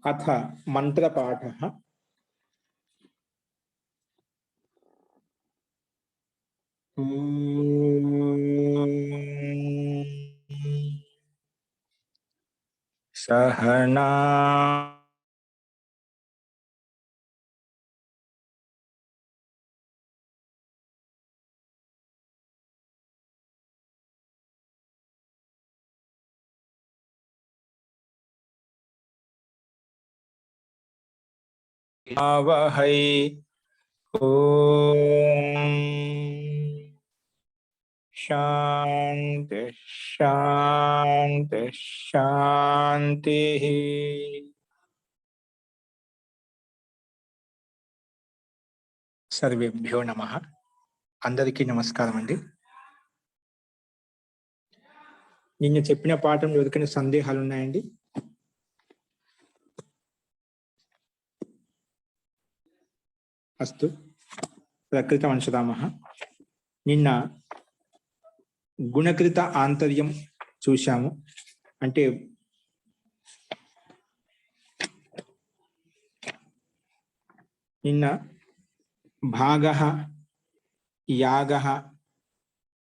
अथ मंत्रपाठः सहना वहै ओम शांति शांति शांति। सर्वेभ्यो नमः। अंदरिकी नमस्कारम अंडी। నిన్న చెప్పిన పాఠంలో ఎవరికైనా సందేహాలు ఉన్నాయండి? అస్తు ప్రకృతం అంశదామః. నిన్న గుణకృత ఆంతర్యం చూశాము. అంటే నిన్న భాగః యాగః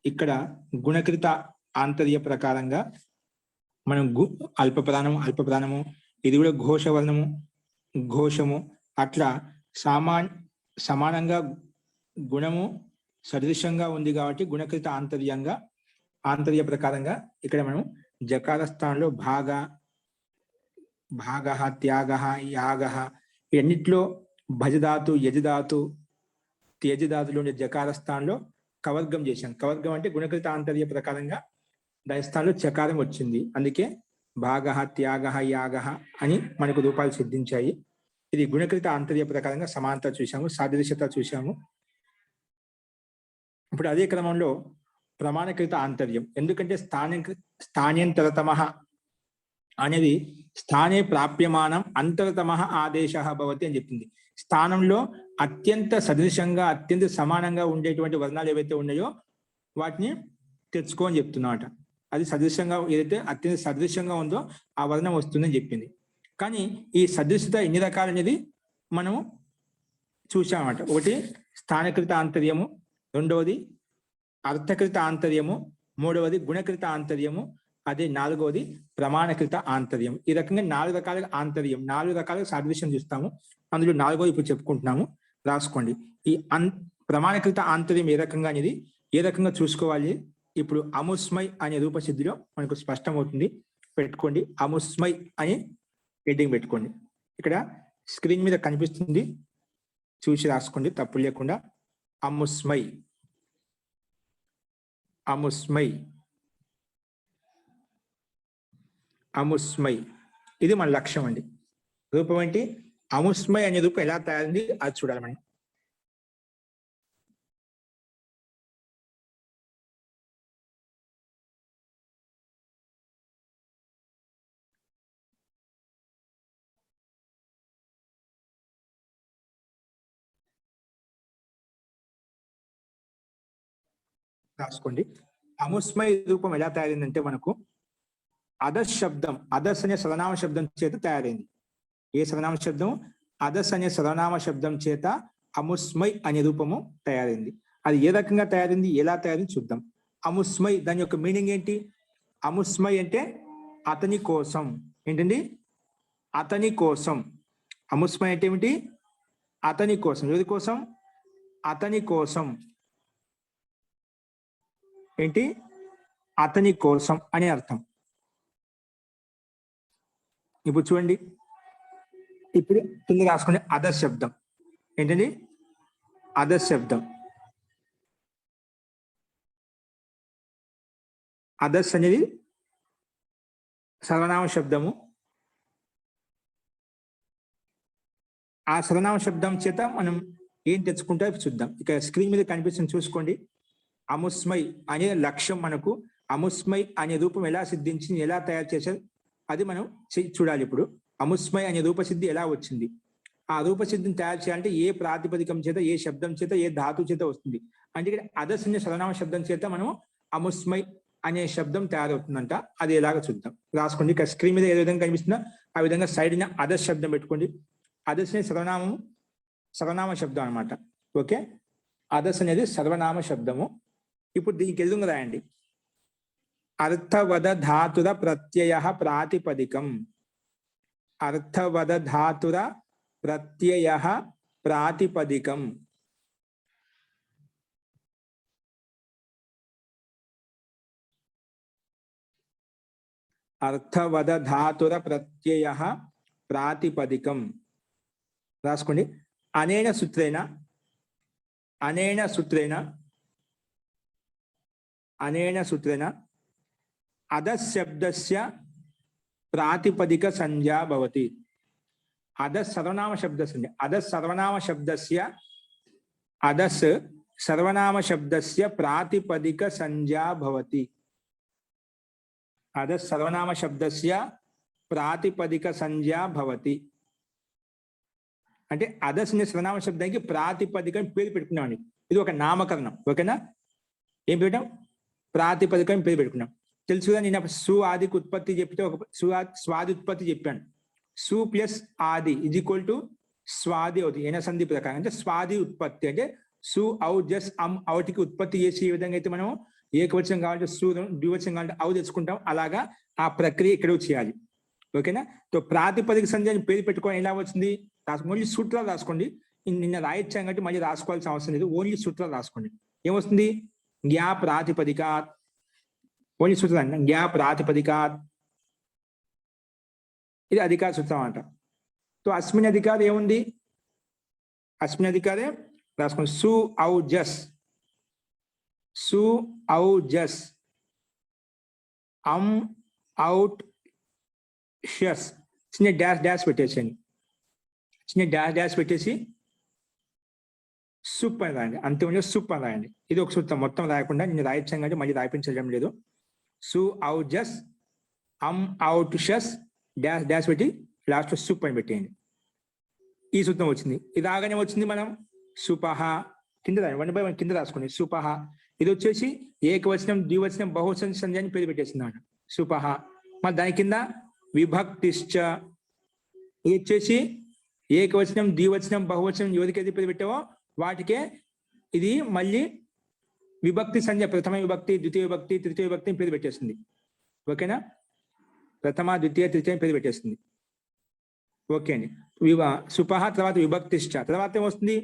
ఇక్కడ గుణకృత ఆంతర్య ప్రకారంగా మనం అల్పప్రాణము ఇది కూడా ఘోషవర్ణము ఘోషము అట్లా సమానంగా గుణము సదృశంగా ఉంది కాబట్టి గుణకృత ఆంతర్య ప్రకారంగా ఇక్కడ మనం జకార స్థానంలో భాగః త్యాగః యాగః ఇవన్నిట్లో భజధాతు యజధాతు త్యజధాతులు ఉండే జకార స్థానంలో కవర్గం చేశాం. కవర్గం అంటే గుణకృత ఆంతర్య ప్రకారంగా దాని స్థానంలో చకారం వచ్చింది. అందుకే భాగః త్యాగః యాగః అని మనకు రూపాలు సిద్ధించాయి. ఇది గుణకృత ఆంతర్య ప్రకారంగా సమానత చూసాము, సాదృశ్యత చూసాము. ఇప్పుడు అదే క్రమంలో ప్రమాణకృత ఆంతర్యం, ఎందుకంటే స్థానేంతరతమః అనేది స్థానే ప్రాప్యమానం అంతరతమః ఆదేశః భవతి అని చెప్పింది. స్థానంలో అత్యంత సదృశంగా అత్యంత సమానంగా ఉండేటువంటి వర్ణాలు ఏవైతే ఉన్నాయో వాటిని తెచ్చుకో అని చెప్తున్నమాట. అది సదృశంగా ఏదైతే అత్యంత సదృశంగా ఉందో ఆ వర్ణం వస్తుందని చెప్పింది. కానీ ఈ సదృశత ఎన్ని రకాలు అనేది మనము చూసామన్నమాట. ఒకటి స్థానకృత ఆంతర్యము, రెండవది అర్థకృత ఆంతర్యము, మూడవది గుణకృత ఆంతర్యము, అదే నాలుగవది ప్రమాణకృత ఆంతర్యం. ఈ రకంగా 4 రకాల ఆంతర్యం, 4 రకాల సాదృశ్యం చూస్తాము. అందులో నాలుగోది ఇప్పుడు చెప్పుకుంటున్నాము, రాసుకోండి. ఈ ప్రమాణకృత ఆంతర్యం ఏ రకంగా అనేది ఏ రకంగా చూసుకోవాలి ఇప్పుడు అముస్మై అనే రూపసిద్ధిలో మనకు స్పష్టమవుతుంది. పెట్టుకోండి, అముస్మై అని హెడ్డింగ్ పెట్టుకోండి. ఇక్కడ స్క్రీన్ మీద కనిపిస్తుంది, చూసి రాసుకోండి తప్పు లేకుండా. అముస్మై అముస్మై అముస్మై ఇది మన లక్ష్యం అండి. రూపం ఏంటి? అముస్మై అనే రూపం ఎలా తయారైంది అది చూడాలి మనం. రాసుకోండి. అముస్మై రూపం ఎలా తయారైందంటే మనకు అదస్ శబ్దం, అదస్ అనే సర్వనామ శబ్దం చేత తయారైంది. ఏ సర్వనామ శబ్దం? అదస్ అనే సర్వనామ శబ్దం చేత అముస్మై అనే రూపము తయారైంది. అది ఏ రకంగా తయారైంది, ఎలా తయారైంది చూద్దాం. అముస్మై దాని యొక్క మీనింగ్ ఏంటి? అముస్మై అంటే అతని కోసం. ఏంటండి? అతని కోసం. అముస్మై అంటే ఏమిటి? అతని కోసం. ఎవరి కోసం? అతని కోసం. ఏంటి? అతని కోసం అని అర్థం. ఇప్పుడు చూడండి, ఇప్పుడు కింద రాసుకునే అదర్ శబ్దం ఏంటండి? అదర్ శబ్దం. అదర్స్ అనేది సర్వనామ శబ్దము. ఆ సర్వనామ శబ్దం చేత మనం ఏం తెచ్చుకుంటా చూద్దాం. ఇక స్క్రీన్ మీద కనిపిస్తుంది చూసుకోండి. అముస్మై అనే లక్ష్యం మనకు. అముస్మై అనే రూపం ఎలా సిద్ధించింది, ఎలా తయారు చేశారు అది మనం చూడాలి. ఇప్పుడు అముస్మై అనే రూపసిద్ధి ఎలా వచ్చింది, ఆ రూపసిద్ధిని తయారు చేయాలంటే ఏ ప్రాతిపదికం చేత, ఏ శబ్దం చేత, ఏ ధాతు చేత వస్తుంది అంటే ఇక్కడ అదస్ అనే సర్వనామ శబ్దం చేత మనం అముస్మై అనే శబ్దం తయారవుతుందంట. అది ఎలాగో చూద్దాం. రాసుకోండి. ఇక స్క్రీన్ మీద ఏ విధంగా కనిపిస్తుందో ఆ విధంగా సైడ్ని అదర్స్ శబ్దం పెట్టుకోండి. అదర్స్ని సర్వనామ శబ్దం అనమాట. ఓకే, అదర్స్ అనేది సర్వనామ శబ్దము. ఇప్పుడు దీనికి ఎదురుగా రాయండి. అర్థవద ధాతుర ప్రత్యయ ప్రాతిపదికం. అర్థవద ధాతుర ప్రత్యయ ప్రాతిపదికం. అర్థవద ధాతుర ప్రత్యయ ప్రాతిపదికం రాసుకోండి. అనేన సూత్రేణ అదస్ శబ్దస్య ప్రాతిపదిక సంజ్ఞా భవతి. అదస్ సర్వనామ శబ్దస్య ప్రాతిపదిక సంజ్ఞా భవతి. అదస్ సర్వనామ శబ్దస్య ప్రాతిపదిక సంజ్ఞా భవతి అంటే అదస్ అనే సర్వనామ శబ్దానికి ప్రాతిపదికం పేరు పెట్టుకున్నామండి. ఇది ఒక నామకరణం. ఓకేనా, ఏం పెట్టాం? ప్రాతిపదికం పేరు పెట్టుకున్నాం. తెలుసు కదా, నేను సు ఆదికి ఉత్పత్తి చెప్తే ఒక స్వాది ఉత్పత్తి చెప్పాను. సు ప్లస్ ఆది ఇజ్ ఈక్వల్ టు స్వాది అవుతుంది. ఏన సంధి ప్రకారం అంటే స్వాది ఉత్పత్తి అంటే సు ఔ జస్ అమ్ ఔటికి ఉత్పత్తి చేసి ఏ విధంగా అయితే మనం ఏకవచనం కావాలంటే సు, ద్వివచనం కావాలంటే ఔ తెచ్చుకుంటాం, అలాగా ఆ ప్రక్రియ ఇక్కడ చేయాలి. ఓకేనా, తో ప్రాతిపదిక సంధి అని పేరు పెట్టుకోవడం ఎలా వచ్చింది? ఓన్లీ సూత్రాలు రాసుకోండి. నిన్న రాయించాం కాబట్టి మళ్ళీ రాసుకోవాల్సిన అవసరం లేదు. ఓన్లీ సూత్రాలు రాసుకోండి. ఏమొస్తుంది? జ్ఞా ప్రాతిపదికాత్. ఓన్లీ సూత్రం జ్ఞా ప్రాతిపదికాత్. ఇది అధికార సూత్రం అంట. తో అస్మిన్ అధికారం ఏముంది? అస్మిన్ అధికారే రాసుకోండి. సు ఔ జస్ అమ్ అవుట్ షస్. చిన్న డాష్ పెట్టేసేయండి. చిన్న డాష్ పెట్టేసి సూప్ అని రాయండి. అంతే, సూప్ అని రాయండి. ఇది ఒక సూత్రం. మొత్తం రాయకుండా నేను రాయించాం కంటే మళ్ళీ రాయించడం లేదు. సు ఔ జస్ అమ్ అవుట్ షస్ డాష్ పెట్టి లాస్ట్ సూప్ అని పెట్టేయండి. ఈ సూత్రం వచ్చింది. ఇది రాగానే వచ్చింది మనం సుపహ కింద రాయండి. 1/1 కింద రాసుకోండి. సుపహ. ఇది వచ్చేసి ఏకవచనం, ద్వివచనం, బహువచనం సంధ్య అని పేరు పెట్టేస్తున్నాడు. సుపహ. మరి దాని కింద విభక్తిశ్చ. ఇది వచ్చేసి ఏకవచనం, ద్వివచనం, బహువచనం ఎవరికైతే పేరు పెట్టావో వాటికే ఇది మళ్ళీ విభక్తి సంజ్ఞ. ప్రథమ విభక్తి, ద్వితీయ విభక్తి, తృతీయ విభక్తి పేరు పెట్టేస్తుంది. ఓకేనా, ప్రథమ, ద్వితీయ, తృతీయ పేరు పెట్టేస్తుంది. ఓకే అండి. సుపహ తర్వాత విభక్తిష్ట. తర్వాత ఏమొస్తుంది?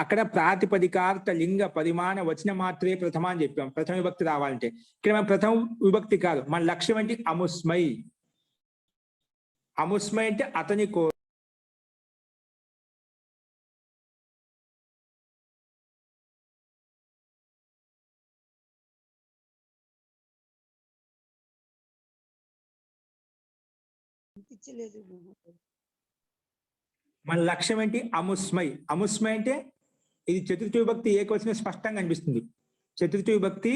అక్కడ ప్రాతిపదికార్థ లింగ పరిమాణ వచన మాత్రే ప్రథమ అని చెప్పాం. ప్రథమ విభక్తి రావాలంటే ఇక్కడ మన ప్రథమ విభక్తి కాదు. మన లక్ష్యం ఏంటి? అముస్మై. అముస్మై అంటే అతని కో. మన లక్ష్యం ఏంటి? అముస్మై. అముస్మై అంటే ఇది చతుర్థి విభక్తి ఏకవచనం స్పష్టంగా అనిపిస్తుంది. చతుర్థి విభక్తి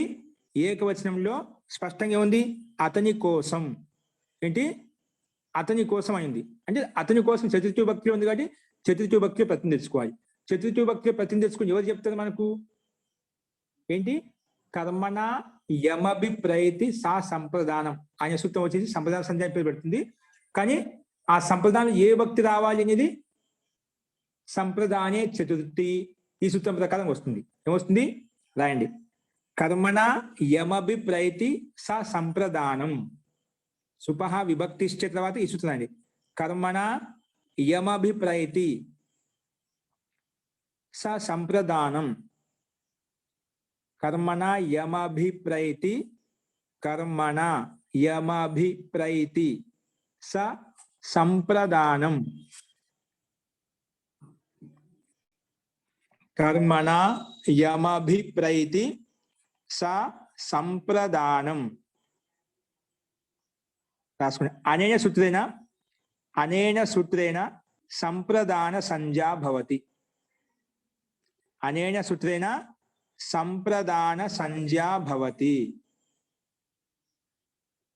ఏకవచనంలో స్పష్టంగా ఉంది. అతని కోసం. ఏంటి? అతని కోసం అయింది. అంటే అతని కోసం చతుర్థి విభక్తిలో ఉంది కాబట్టి చతుర్థి విభక్తిలో ప్రతిని తెచ్చుకోవాలి. చతుర్థి విభక్తిలో ప్రతిని తెచ్చుకుని ఎవరు చెప్తారు మనకు? ఏంటి? కర్మణ యమభిప్రయతి సా సంప్రదానం అనే సూత్రం వచ్చేసి సంప్రదాన సంధ్య పేరు పెడుతుంది. కానీ ఆ సంప్రదానం ఏ భక్తి రావాలి అనేది సంప్రదానే చతుర్థి ఈ సూత్రం ప్రకారం వస్తుంది. ఏమొస్తుంది? రాయండి. కర్మణ యమభిప్రయతి స సంప్రదానం. సుపహ విభక్తిశ్చ తర్వాత ఈ సూత్రం రాయండి. కర్మణ యమభిప్రయతి స సంప్రదానం. కర్మణ యమభిప్రయతి కర్మణ యమభిప్రయతి స సంప్రదానం. కర్మణ యమభిప్రయతి స సంప్రదానం రాసుకోండి. అనేన సూత్రేణ సంప్రదాన సంజ్ఞా భవతి. అనేన సూత్రేణ సంప్రదాన సంజ్ఞా భవతి.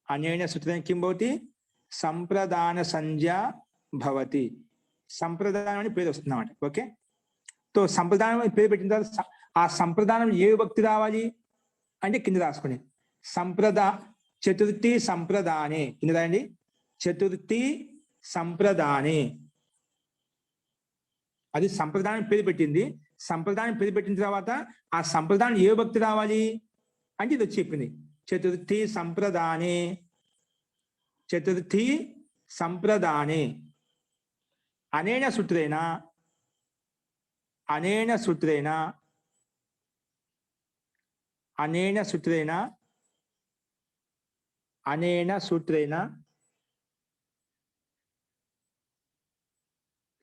అనేన సూత్రేణ కిం భవతి? సంప్రదాన సంజ్ఞా భవతి. సంప్రదానం అని పేరు వస్తుంది అన్నమాట. ఓకే, తో సంప్రదానం పేరు పెట్టిన తర్వాత ఆ సంప్రదానం ఏ విభక్తి రావాలి అంటే కింద రాసుకోండి. చతుర్థి సంప్రదానే ఇందండి చతుర్థి సంప్రదానే అది సంప్రదాయం పేరు పెట్టింది. సంప్రదాయం పేరు పెట్టిన తర్వాత ఆ సంప్రదాయం ఏ భక్తి రావాలి అంటే ఇది చెప్పింది. చతుర్థి సంప్రదానే చతుర్థి సంప్రదానే అనేన సూత్రేణ అనేన సూత్రేణ అనేన సూత్రేణ అనేన సూత్రేణ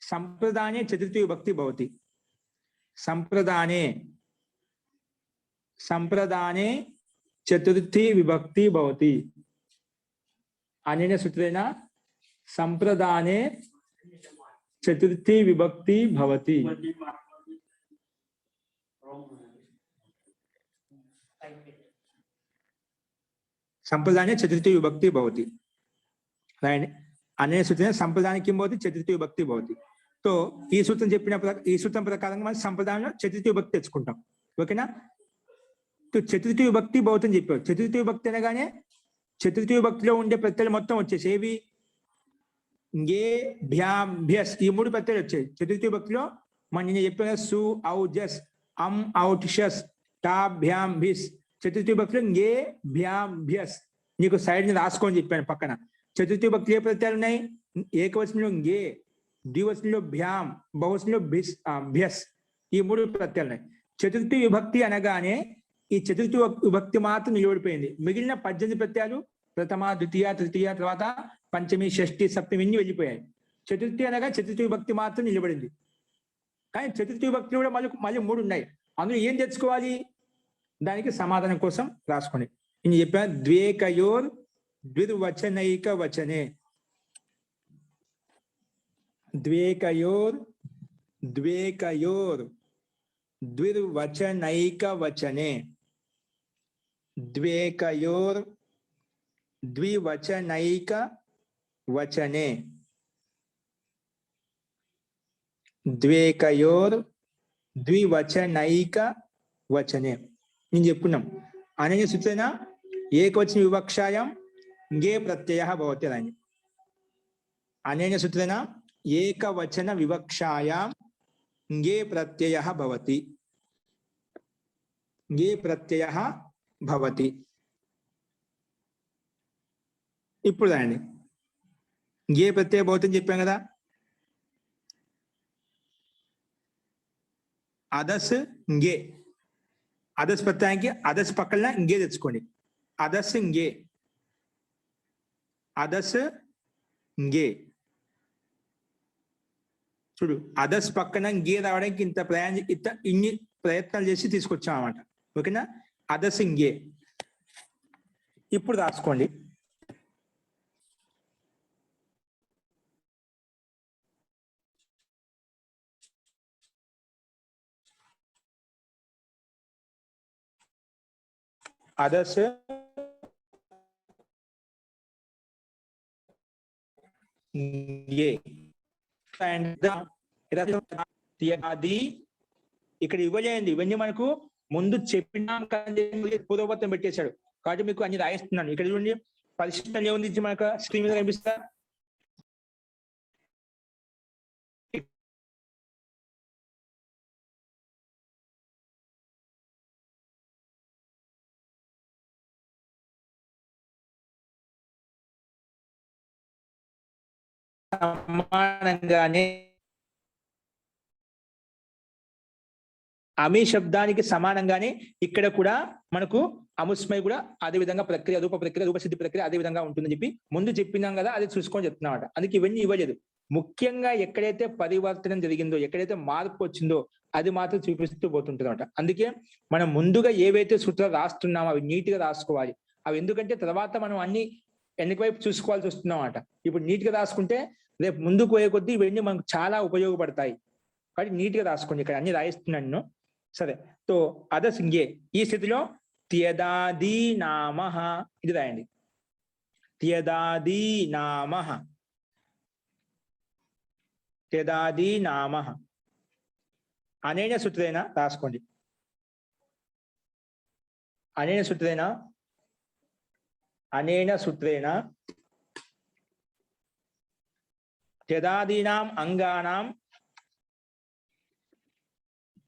संप्रदाने चतुर्थी विभक्ति भवति. संप्रदाने संप्रदाने चतुर्थी विभक्ति भवति. अनेन सूत्रेण संप्रदाने चतुर्थी विभक्ति भवति. संप्रदाने चतुर्थी विभक्ति भवति. राइट. अनेन सूत्रेण संप्रदाने किं भवति चतुर्थी विभक्ति भवति. तो ఈ సూత్రం చెప్పిన ఈ సూత్రం ప్రకారంగా మనం సంప్రదాయంలో చతుర్థి విభక్తి తెచ్చుకుంటాం. ఓకేనా? तो చతుర్థి విభక్తి భవతి అని చెప్పారు. చతుర్థి విభక్తి అనగానే చతుర్థి విభక్తిలో ఉండే ప్రత్యయాలు మొత్తం వచ్చేసి ఏవి గే భ్యాం భ్యస్ ఈ మూడు ప్రత్యయాలు వచ్చాయి చతుర్థి విభక్తిలో. మనం నేను చెప్పాను సు ఔ జస్ అం ఔట్ షస్ టా భ్యాం భిస్ చతుర్థి విభక్తిలో గే భ్యాం భ్యస్. నీకు సైడ్ రాసుకోని చెప్పాను పక్కన. చతుర్థి విభక్తి ఏ ప్రత్యయాలు ఉన్నాయి? ఏకవచనంలో గే, ద్వివచనంలో భ్యాం, బహువచనంలో భిస్ భ్యస్ ఈ మూడు ప్రత్యయాలు ఉన్నాయి. చతుర్థి విభక్తి అనగానే ఈ చతుర్థి విభక్తి మాత్రం నిలబడిపోయింది. మిగిలిన 18 ప్రత్యయాలు ప్రథమ, ద్వితీయ, తృతీయ, తర్వాత పంచమి, షష్ఠి, సప్తమి ఇన్ని వెళ్ళిపోయాయి. చతుర్థి అనగా చతుర్థి విభక్తి మాత్రం నిలబడింది. కానీ చతుర్థి విభక్తులు కూడా మళ్ళీ 3 ఉన్నాయి. అందులో ఏం తెచ్చుకోవాలి? దానికి సమాధానం కోసం రాసుకోండి. నేను చెప్పాను ద్వేకయోర్ ద్విర్వచనైక వచనే. ద్వేకయోర్ ద్వేకయోర్ ద్విర్వచనైక వచనే. ద్వేకయోర్ ద్వివచనైక వచనే. ద్వేకయోర్ ద్వివచనైక వచనే. నేను చెప్పుకున్నాం అనన్య సూత్రేణ ఏకవచన వివక్షాయాం గే ప్రత్యయః భవతి అని. అనన్య సూత్రేణ ఏకవచన వివక్షాయాం గే ప్రత్యయః భవతి. గే ప్రత్యయః భవతి. ఇప్పుడు రాయండి గే ప్రత్యయ భవతి అని చెప్పాం కదా. అదస్ గే, అదస్ ప్రత్యయానికి అదస్ పక్కన ఇంగే తెచ్చుకోండి. అదస్ ఇంగే, అదస్ ఇంగే. చూడు అదస్ పక్కన గే రావడానికి ఇన్ని ప్రయత్నాలు చేసి తీసుకొచ్చాం అన్నమాట. ఓకేనా? అదస్ ఇంగే. ఇప్పుడు రాసుకోండి అదస్ ఇంగే అండ్ ఇక్కడ ఇవ్వలేండి. ఇవన్నీ మనకు ముందు చెప్పినాం కానీ పూర్వపత్రం పెట్టేశాడు కాబట్టి మీకు అన్ని రాయిస్తున్నాను. ఇక్కడ చూడండి పరిశీలన ఏముంది మనకు స్క్రీన్ మీద కనిపిస్తా. సమానంగానే అమి శబ్దానికి సమానంగానే ఇక్కడ కూడా మనకు అముస్మై కూడా అదే విధంగా ప్రక్రియ, రూప ప్రక్రియ, రూపసిద్ధి ప్రక్రియ అదే విధంగా ఉంటుందని చెప్పి ముందు చెప్పినాం కదా. అది చూసుకొని చెప్తున్నామాట. అందుకే ఇవన్నీ ఇవ్వలేదు. ముఖ్యంగా ఎక్కడైతే పరివర్తనం జరిగిందో, ఎక్కడైతే మార్పు వచ్చిందో అది మాత్రం చూపిస్తూ పోతుంటుంది అనమాట. అందుకే మనం ముందుగా ఏవైతే సూత్రాలు రాస్తున్నామో అవి నీట్ గా రాసుకోవాలి. అవి ఎందుకంటే తర్వాత మనం అన్ని వెనక వైపు చూసుకోవాల్సి వస్తుందన్నమాట. ఇప్పుడు నీట్ గా రాసుకుంటే రేపు ముందుకు పోయే కొద్దీ ఇవన్నీ మనకు చాలా ఉపయోగపడతాయి. కాబట్టి నీట్ గా రాసుకోండి. ఇక్కడ అన్ని రాయిస్తున్నాను. సరే. తో అదస్ ఇంగే ఈ స్థితిలో త్యదాది నామః ఇది రాయండి. త్యదాది నామః, త్యదాది నామః అనేన సూత్రేణ రాసుకోండి. అనేన సూత్రేణ అనేన సూత్రేణ త్యదాదీనాం అంగానాం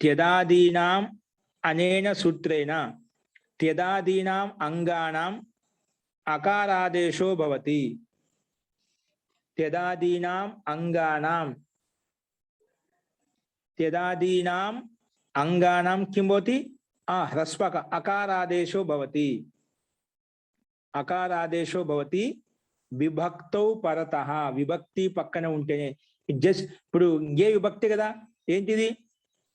త్యదాదీనాం అనేన సూత్రేణ త్యదాదీనాం అంగానాం అకారాదేశో భవతి. త్యదాదీనాం అంగానాం త్యదాదీనాం అంగానాం కిం భవతి? హ్రస్వక అకారాదేశో భవతి. అకారాదేశో భవతి విభక్తౌ పరతః. విభక్తి పక్కన ఉంటేనే. జస్ట్ ఇప్పుడు ఏ విభక్తి కదా, ఏంటిది?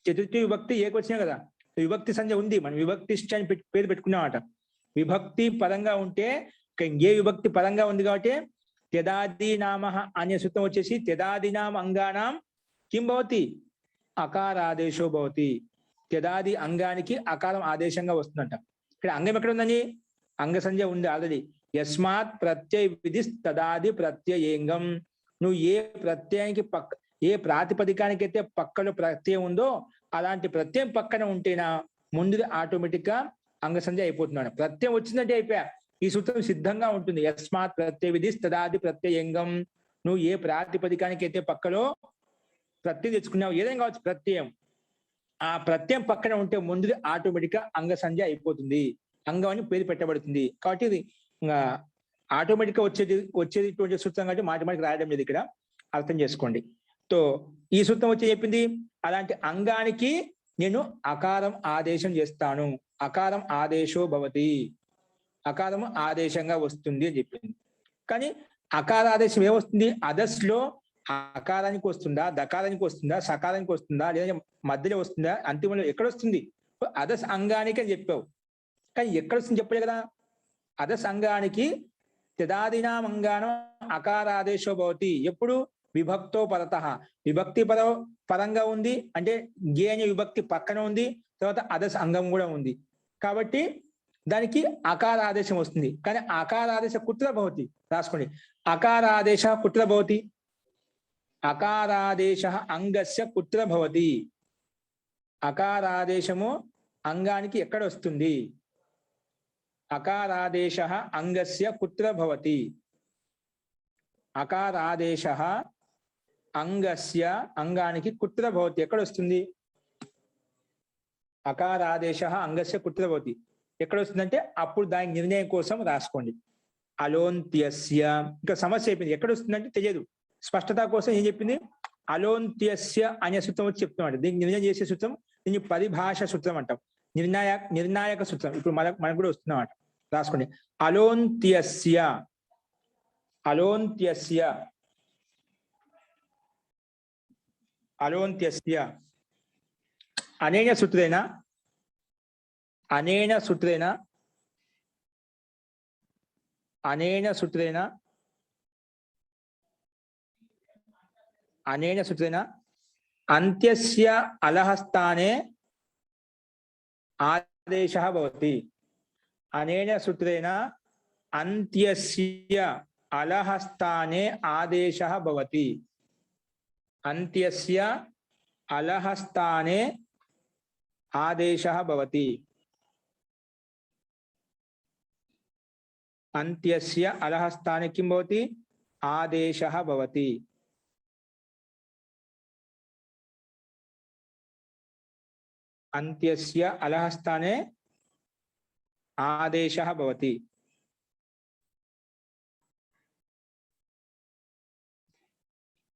చతుర్థి విభక్తి ఏకొచ్చినా కదా, విభక్తి సంజ్ఞ ఉంది. మనం విభక్తిష్ట అని పేరు పెట్టుకున్నామట. విభక్తి పరంగా ఉంటే ఏ విభక్తి పరంగా ఉంది కాబట్టి త్యదాదీనామ అనే సూత్రం వచ్చేసి త్యదాదీనాం అంగానాం కిం భవతి? అకారాదేశో భవతి. త్యదాది అంగానికి అకారం ఆదేశంగా వస్తుందంట. ఇక్కడ అంగం ఎక్కడ ఉందని? అంగ సంజ్ఞ ఉంది ఆల్రెడీ. యస్మాత్ ప్రత్యయ విధి తదాది ప్రత్యయేంగం. నువ్వు ఏ ప్రత్యయానికి ఏ ప్రాతిపదికానికి అయితే పక్కలో ప్రత్యయం ఉందో అలాంటి ప్రత్యయం పక్కన ఉంటేనా ముందు ఆటోమేటిక్ గా అంగ సంజ్ఞ అయిపోతున్నాడు. ప్రత్యయం వచ్చిందంటే అయిపోయా. ఈ సూత్రం సిద్ధంగా ఉంటుంది. యస్మాత్ ప్రత్యయ విధి తదాది ప్రత్యయంగం. నువ్వు ఏ ప్రాతిపదికానికి అయితే పక్కలో ప్రత్యయం తెచ్చుకున్నావు, ఏదైనా కావచ్చు ప్రత్యయం, ఆ ప్రత్యయం పక్కన ఉంటే ముందు ఆటోమేటిక్ గా అంగ సంజ్ఞ అయిపోతుంది. అంగం అని పేరు పెట్టబడుతుంది. కాబట్టి ఇది ఆటోమేటిక్ గా వచ్చేటువంటి సూత్రం కాబట్టి మాటిమాటికి రాయడం లేదు, ఇక్కడ అర్థం చేసుకోండి. సో ఈ సూత్రం వచ్చి చెప్పింది అలాంటి అంగానికి నేను అకారం ఆదేశం చేస్తాను. అకారం ఆదేశో భవతి. అకారం ఆదేశంగా వస్తుంది అని చెప్పింది. కానీ అకార ఆదేశం ఏమొస్తుంది? అదస్లో అకారానికి వస్తుందా, దకారానికి వస్తుందా, సకారానికి వస్తుందా, లేదా మధ్యలో వస్తుందా, అంతిమంలో ఎక్కడ వస్తుంది? అదస్ అంగానికి అని చెప్పావు, కానీ ఎక్కడ వస్తుంది చెప్పలే కదా. అదస్ అంగానికి త్యదాదీనాం అంగానం అకారాదేశో భవతి. ఎప్పుడు? విభక్తో పరతః. విభక్తి పరంగా ఉంది అంటే గే అనే విభక్తి పక్కన ఉంది, తర్వాత అదస్ అంగం కూడా ఉంది కాబట్టి దానికి అకారాదేశం వస్తుంది. కానీ అకారాదేశ కుత్ర భవతి? రాసుకోండి. అకారాదేశ కుత్ర భవతి? అకారాదేశ అంగస్య కుత్ర భవతి? అకారాదేశము అంగానికి ఎక్కడ వస్తుంది? అకారాదేశ అంగస్య కుత్ర భవతి? అకారాదేశ అంగస్య అంగానికి కుత్ర భవతి ఎక్కడ వస్తుంది? అకారాదేశ అంగస్య కుత్ర భవతి ఎక్కడ వస్తుందంటే అప్పుడు దాని నిర్ణయం కోసం రాసుకోండి. అలోంత్యస్య. ఇంకా సమస్య అయిపోయింది. ఎక్కడ వస్తుందంటే తెలియదు. స్పష్టత కోసం ఏం చెప్పింది? అలోంత్యస్య అనే సూత్రం వచ్చి చెప్తున్నాడు. దీనికి నిర్ణయం చేసే సూత్రం, దీన్ని పరిభాష సూత్రం అంటాం. నిర్ణాయక సూత్రం ఇప్పుడు మనకు కూడా వస్తుందన్నమాట. రాసుకోండి. అలోంత్యస్య. అలోంత్యస్య. అలోంత్యస్య అనేన సూత్రేణ అనేన సూత్రేణ అనేన సూత్రేణ అనేన సూత్రేణ అంత్యస్య అలహస్థానే ఆదేశः భవతి. అనేన సూత్రేణ అంత్యస్య అలహస్థానే ఆదేశः భవతి. అంత్యస్య అలహస్థానే ఆదేశः భవతి. అంత్యస్య అలహస్థానే కిం భవతి? ఆదేశः భవతి. అంత్యస్య అలహస్థానే ఆదేశः భవతి.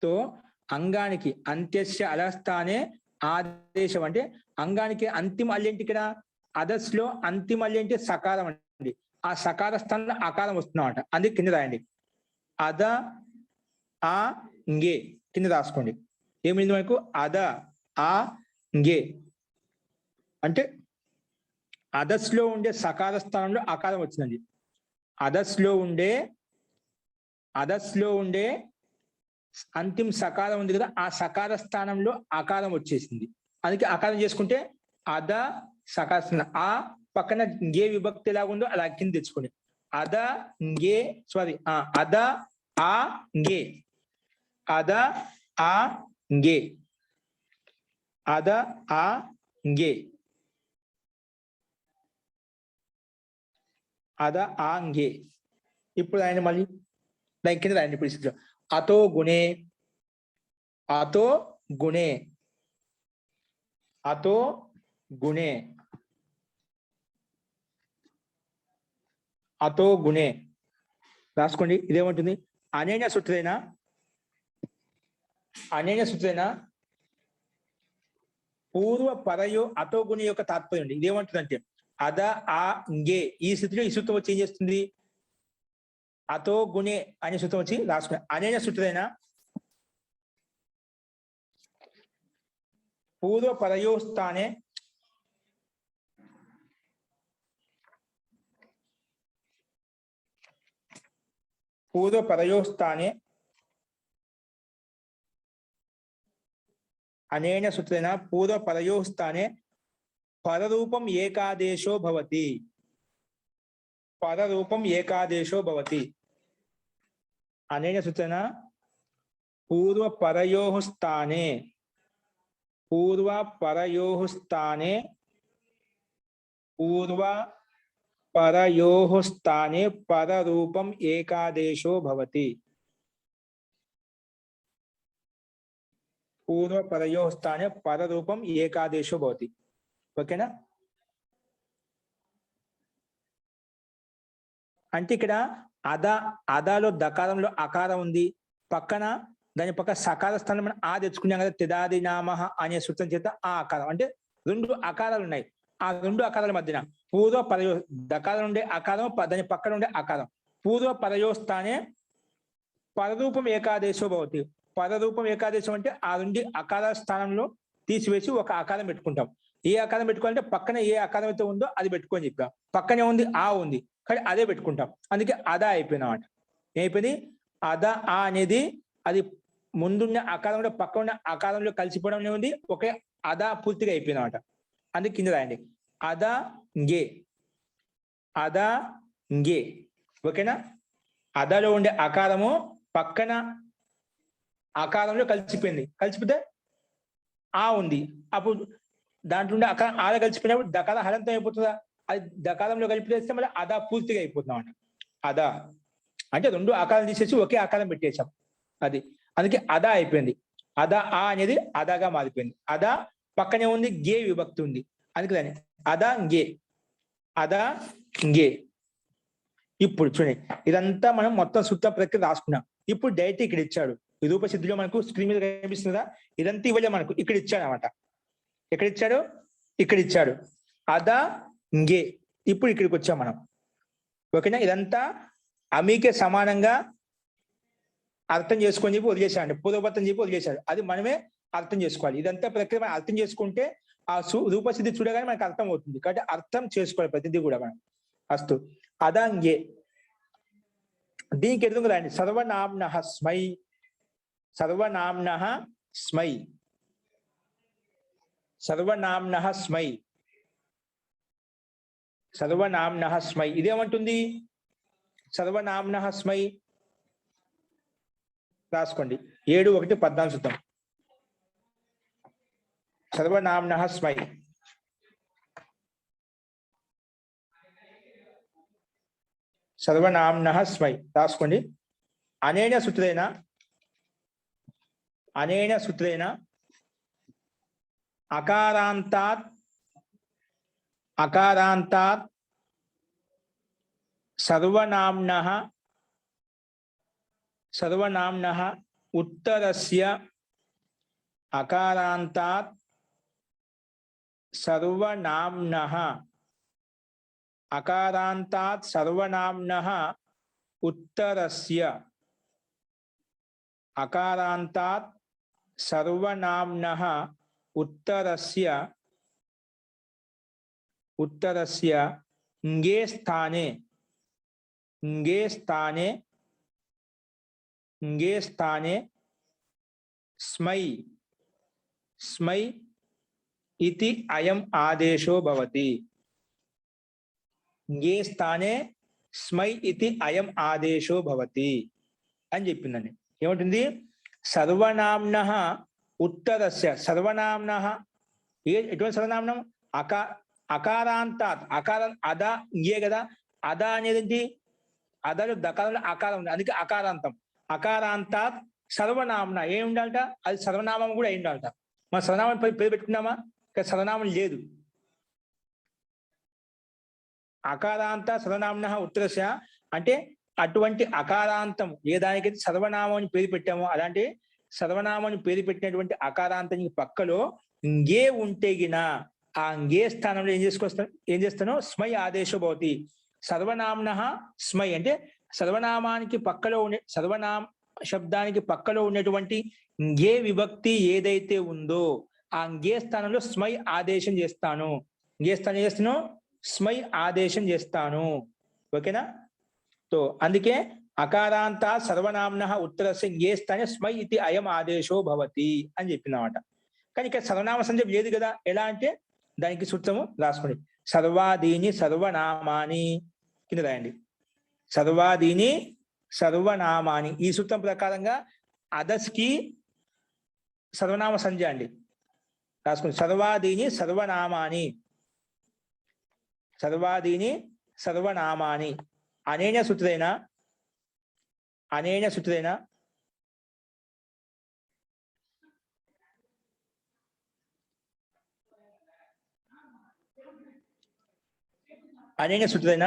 తో అంగానికి అంత్యస్య అలహస్థానే ఆదేశం అంటే అంగానికి అంతిమ అల్లేంటి? ఇక్కడ అదస్లో అంతిమ అల్లేంటి? సకారం అండి. ఆ సకార స్థానంలో ఆకారం వస్తున్నమాట. అందుకే కింద రాయండి. అద ఆ ఇంగే కింద రాసుకోండి. ఏమైంది మనకు? అద ఆ ఇంగే అంటే అదస్లో ఉండే సకార స్థానంలో ఆకారం వచ్చిందండి. అదస్లో ఉండే అంతిమ సకారం ఉంది కదా, ఆ సకార స్థానంలో ఆకారం వచ్చేసింది. అందుకే ఆకారం చేసుకుంటే అద సకార స్థానం. ఆ పక్కన గే విభక్తి ఎలాగ ఉందో అలా కింద తెచ్చుకోండి. అద గే అద ఆ గే అద ఆ గే అద ఆ గే అద ఆ గే ఇప్పుడు ఆయన మళ్ళీ దాని కింద రాయండి ఇప్పుడు అతో గుణే అతో గుణే అతో గుణే అతో గుణే రాసుకోండి. ఇదేమంటుంది? అనేన సూత్రేణ పూర్వ పరయో అతో గుణి యొక్క తాత్పర్యం ఉంది. ఇదేమంటుందంటే అద ఆ ఇంగే ఈ స్థితిలో ఈ సూత్రం వచ్చి ఏం చేస్తుంది? అతో గుణే అనే సూత్రం వచ్చి రాసుకున్నా. అనేన సూత్రేణ పూర్వ పరయో స్థానే అనేన సూత్రేణ పూర్వ పరయో స్థానే పరరూపం ఏకాదేశో భవతి. పరరూపం ఏకాదేశో భవతి. అనేన సూత్రేణ పూర్వ పరయోః స్థానే పరరూపం ఏకాదేశో భవతి. పూర్వ పరయోః స్థానే పరరూపం ఏకాదేశో భవతి. ఓకేనా? అంటే ఇక్కడ అదాలో దకారంలో అకారం ఉంది, పక్కన దాని పక్క సకార స్థానం మనం ఆ తెచ్చుకున్నాం కదా, తిదాది నామః అనే సూత్రం చేత ఆ అకారం అంటే రెండు అకారాలు ఉన్నాయి. ఆ రెండు అకారాల మధ్యన పూర్వ పరయో దకారం ఉండే అకారం, దాని పక్కన ఉండే అకారం. పూర్వ పరయో స్థానే పరరూపం ఏకాదేశో భవతి. పరరూపం ఏకాదేశం అంటే ఆ రెండు అకార స్థానంలో తీసివేసి ఒక ఆకారం పెట్టుకుంటాం. ఏ ఆకారం పెట్టుకోవాలంటే పక్కన ఏ ఆకారం అయితే ఉందో అది పెట్టుకొని చెప్పాం. పక్కనే ఉంది ఆ ఉంది కానీ అదే పెట్టుకుంటాం. అందుకే అదా అయిపోయినమాట. ఏమైపోయింది? అదా ఆ అనేది అది ముందున్న ఆకారంలో పక్క ఉన్న ఆకారంలో కలిసిపోవడం ఉంది. ఒకే అదా పూర్తిగా అయిపోయినమాట. అందుకే కింద రాయండి అదా ఇంగే. ఓకేనా? అదాలో ఉండే ఆకారము పక్కన ఆకారంలో కలిసిపోయింది. కలిసిపోతే ఆ ఉంది. అప్పుడు దాంట్లో ఉండే ఆకారం ఆడ కలిసిపోయినప్పుడు దకారం హలంతం అయిపోతుందా? అది దకారంలో కలిపితే మళ్ళీ అదా పూర్తిగా అయిపోతుంది అన్నమాట. అదా అంటే రెండు ఆకారం తీసేసి ఒకే ఆకారం పెట్టేశాం. అది అందుకే అదా అయిపోయింది. అదా ఆ అనేది అదాగా మారిపోయింది. అదా పక్కనే ఉంది గే విభక్తి ఉంది. అందుకని అదా ఇంగే. ఇప్పుడు చూడండి, ఇదంతా మనం మొత్తం సూత్ర ప్రక్రియ రాసుకున్నాం. ఇప్పుడు డైరెక్ట్ ఇక్కడ ఇచ్చాడు. ఈ రూపసిద్ధిలో మనకు స్క్రీన్ మీద కనిపిస్తుందా? ఇదంతా ఇవ్వలే మనకు, ఇక్కడ ఇచ్చాడు అనమాట. ఎక్కడ ఇచ్చాడు? ఇక్కడ ఇచ్చాడు. అదా ఇంగే. ఇప్పుడు ఇక్కడికి వచ్చాం మనం. ఓకేనా? ఇదంతా అమీకే సమానంగా అర్థం చేసుకొని చెప్పి వదిలేశాడు. పూర్వపత్రం చెప్పి వదిలేశాడు. అది మనమే అర్థం చేసుకోవాలి. ఇదంతా ప్రక్రియ మనం అర్థం చేసుకుంటే ఆ రూపసిద్ధి చూడగానే మనకు అర్థం అవుతుంది. కాబట్టి అర్థం చేసుకోవాలి ప్రతిదీ కూడా మనం. అస్తు అదాంగే. దీనికి ఎదుగు రాండి సర్వనామ్నః స్మై. సర్వనామ్నః స్మై. ఇదేమంటుంది? సర్వనామ్నః స్మై రాసుకోండి. 7:1 చూద్దాం. సర్వనామ్నః స్మై. రాసుకోండి. అనేన సూత్రేణ అకారాంతాత్ సర్వనామ్నః ఉత్తరస్య అకారాంతాత్ సర్వనామ్నః ఉత్తరస్య అకారాంతాత్ సర్వనామ్నః ఉత్తరస్య ఇంగే స్థానే స్మై ఇతి అయం ఆదేశో భవతి. ఇంగే స్థానే స్మై ఇతి అయం ఆదేశో భవతి అని చెప్పిందండి. ఏమంటుంది? సర్వనామ్నః ఉత్తరస్య. సర్వనామ్నః ఎటువంటి సర్వనామ్నం? అకారాంతాత్. అకారం అదా ఇంగే కదా. అదా అనేది ఏంటి? అదలో దకారంలో అకారం ఉంది, అందుకే అకారాంతం. అకారాంతాత్ సర్వనామన ఏం ఉండాలట, అది సర్వనామం కూడా అయి ఉండాలట. మన సర్వనామం పేరు పెట్టుకున్నామా, ఇక్కడ సర్వనామం లేదు. అకారాంత సర్వనామన ఉత్తరస్య అంటే అటువంటి అకారాంతం ఏ దానికైతే సర్వనామం పేరు పెట్టామో అలాంటి సర్వనామం పేరు పెట్టినటువంటి అకారాంతానికి పక్కలో ఇంగే ఉంటే గిన ఆ ఇంగే స్థానంలో ఏం చేస్తాను స్మై ఆదేశో భవతి. సర్వనామ్న స్మై అంటే సర్వనామానికి పక్కలో ఉండే సర్వనామ శబ్దానికి పక్కలో ఉన్నటువంటి ఇంగే విభక్తి ఏదైతే ఉందో ఆ ఇంగే స్థానంలో స్మై ఆదేశం చేస్తాను. ఇంగే స్థానం చేస్తాను స్మై ఆదేశం చేస్తాను. ఓకేనా? तो అందుకే అకారాంత సర్వనామ్న ఉత్తరస్య ఇంగే స్థానే స్మై ఇది అయం ఆదేశో భవతి అని చెప్పిందన్నమాట. కానీ ఇక్కడ సర్వనామ సంజ్ఞ లేదు కదా, ఎలా అంటే దానికి సూత్రము రాసుకోండి. సర్వాదీని సర్వనామాని కింద రాయండి. సర్వాదీని సర్వనామాని ఈ సూత్రం ప్రకారంగా అదస్కి సర్వనామ సంజ్ఞ అండి, రాసుకోండి. సర్వాదీని సర్వనామాని, సర్వాదీని సర్వనామాని అనేన సూత్రేణ, అనేన సూత్రేణ అనేన సూత్రేణ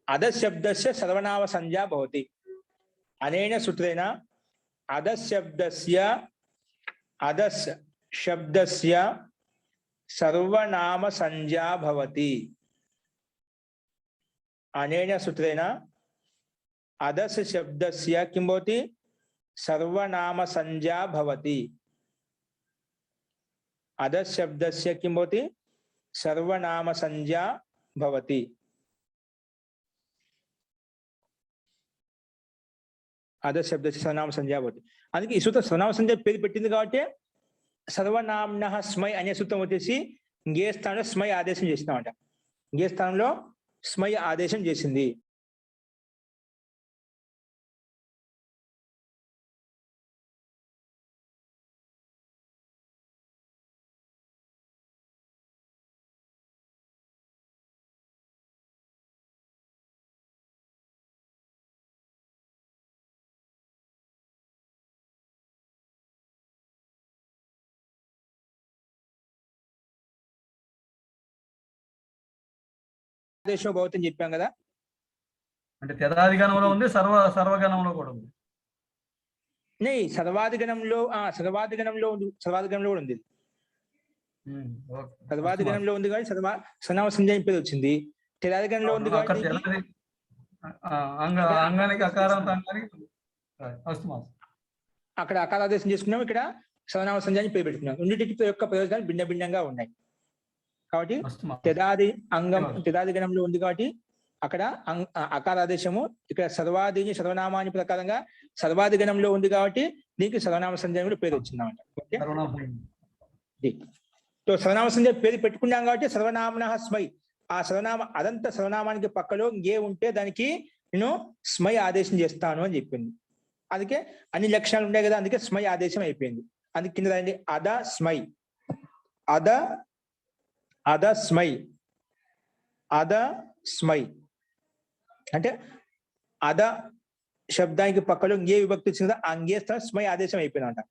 అధశబ్దస్య సర్వనామ సంజ్ఞా భవతి. అనేన సూత్రేణ అధశబ్దస్య అధశబ్దస్య సర్వనామ సంజ్ఞా భవతి. అనేన సూత్రేణ అధస్ శబ్దస్య किं भवति सर्वनाम संज्ञा भवति. अधस् शब्दस्य किं भवति सर्वनाम संज्ञा भवति. अधस् शब्दस्य सर्वनाम संज्ञा भवति. అందుకే ఈ సూత్రం సర్వనామ సంజ్ఞ పేరు పెట్టింది కాబట్టి సర్వనామ్నః స్మై అనే సూత్రం వచ్చేసి ఇంగే స్థానంలో స్మై ఆదేశం చేసినామంట. ఇంగే స్థానంలో స్మై ఆదేశం చేసింది. ఆదేశం భవతి అని చెప్పాం కదా, అంటే తెదాదిగణంలో ఉంది, సర్వగణంలో కూడా ఉంది. సర్వాధిగణంలో సర్వాధిగణంలో ఉంది, సర్వాధిగణంలో కూడా ఉంది. సర్వాధిగణంలో ఉంది కాబట్టి సర్వనామ సంజ్ఞ పేరు వచ్చింది. తెదాదిగణంలో ఉంది కాబట్టి అంగానికి అకారాంత అక్కడ అకారాదేశం చేసుకున్నాం, ఇక్కడ సర్వనామ సంజ్ఞ పేరు పెట్టుకున్నాం. రెండింటి యొక్క ప్రయోజనాలు భిన్న భిన్నంగా ఉన్నాయి కాబట్టి తెదాది అంగం తెదాది గణంలో ఉంది కాబట్టి అక్కడ అకారాదేశము, ఇక్కడ సర్వాదిని సర్వనామాని ప్రకారంగా సర్వాది గణంలో ఉంది కాబట్టి దీనికి సర్వనామ సంజ్ఞ కూడా పేరు వచ్చిందన్నమాట. ఓకే, సో సర్వనామ సంజ్ఞ పేరు పెట్టుకున్నాం కాబట్టి సర్వనామన స్మై, ఆ సర్వనామ అదంత సర్వనామానికి పక్కలో ఇంకే ఉంటే దానికి నేను స్మై ఆదేశం చేస్తాను అని చెప్పింది. అందుకే అన్ని లక్షణాలు ఉన్నాయి కదా, అందుకే స్మై ఆదేశం అయిపోయింది. అందుకే కింద రాయండి అద స్మై, అద స్మై, అద స్మై అంటే అద శబ్దానికి పక్కలో ఇంగే విభక్తి వచ్చింది, ఆ ఇంగే స్థానం స్మై ఆదేశం అయిపోయిందంట.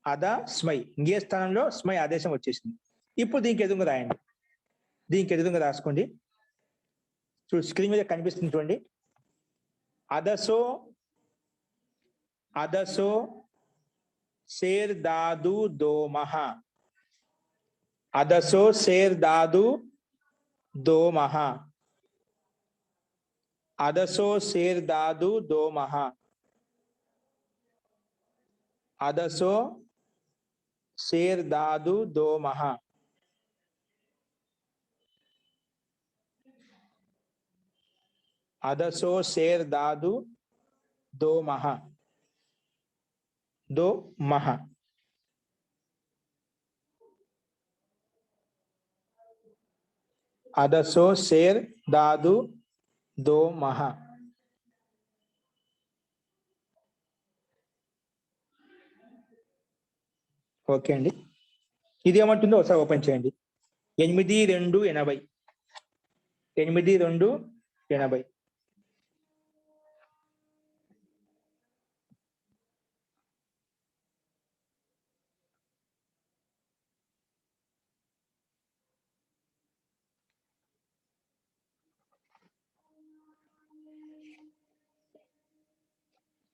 అద స్మై ఇంగే స్థానంలో స్మై ఆదేశం వచ్చేసింది. ఇప్పుడు దీనికి ఎదురుగా రాయండి, దీనికి ఎదురుగా రాసుకోండి. చూడు స్క్రీన్ మీద కనిపిస్తుంది చూడండి. అదసో అదసో షేర్ దాదు దోమహ, అదసో షేర్ దాదు దోమహ, అదసో షేర్ దాదు దోమహ, అదసో షేర్ దాదు దోమహ, అదసో షేర్ దాదు దోమహ, దోమహ. అదసో షేర్ దాదు దోమహ. ఓకే అండి, ఇది ఏమంటుందో ఒకసారి ఓపెన్ చేయండి. 8, 2, 80, 8, 2, 80.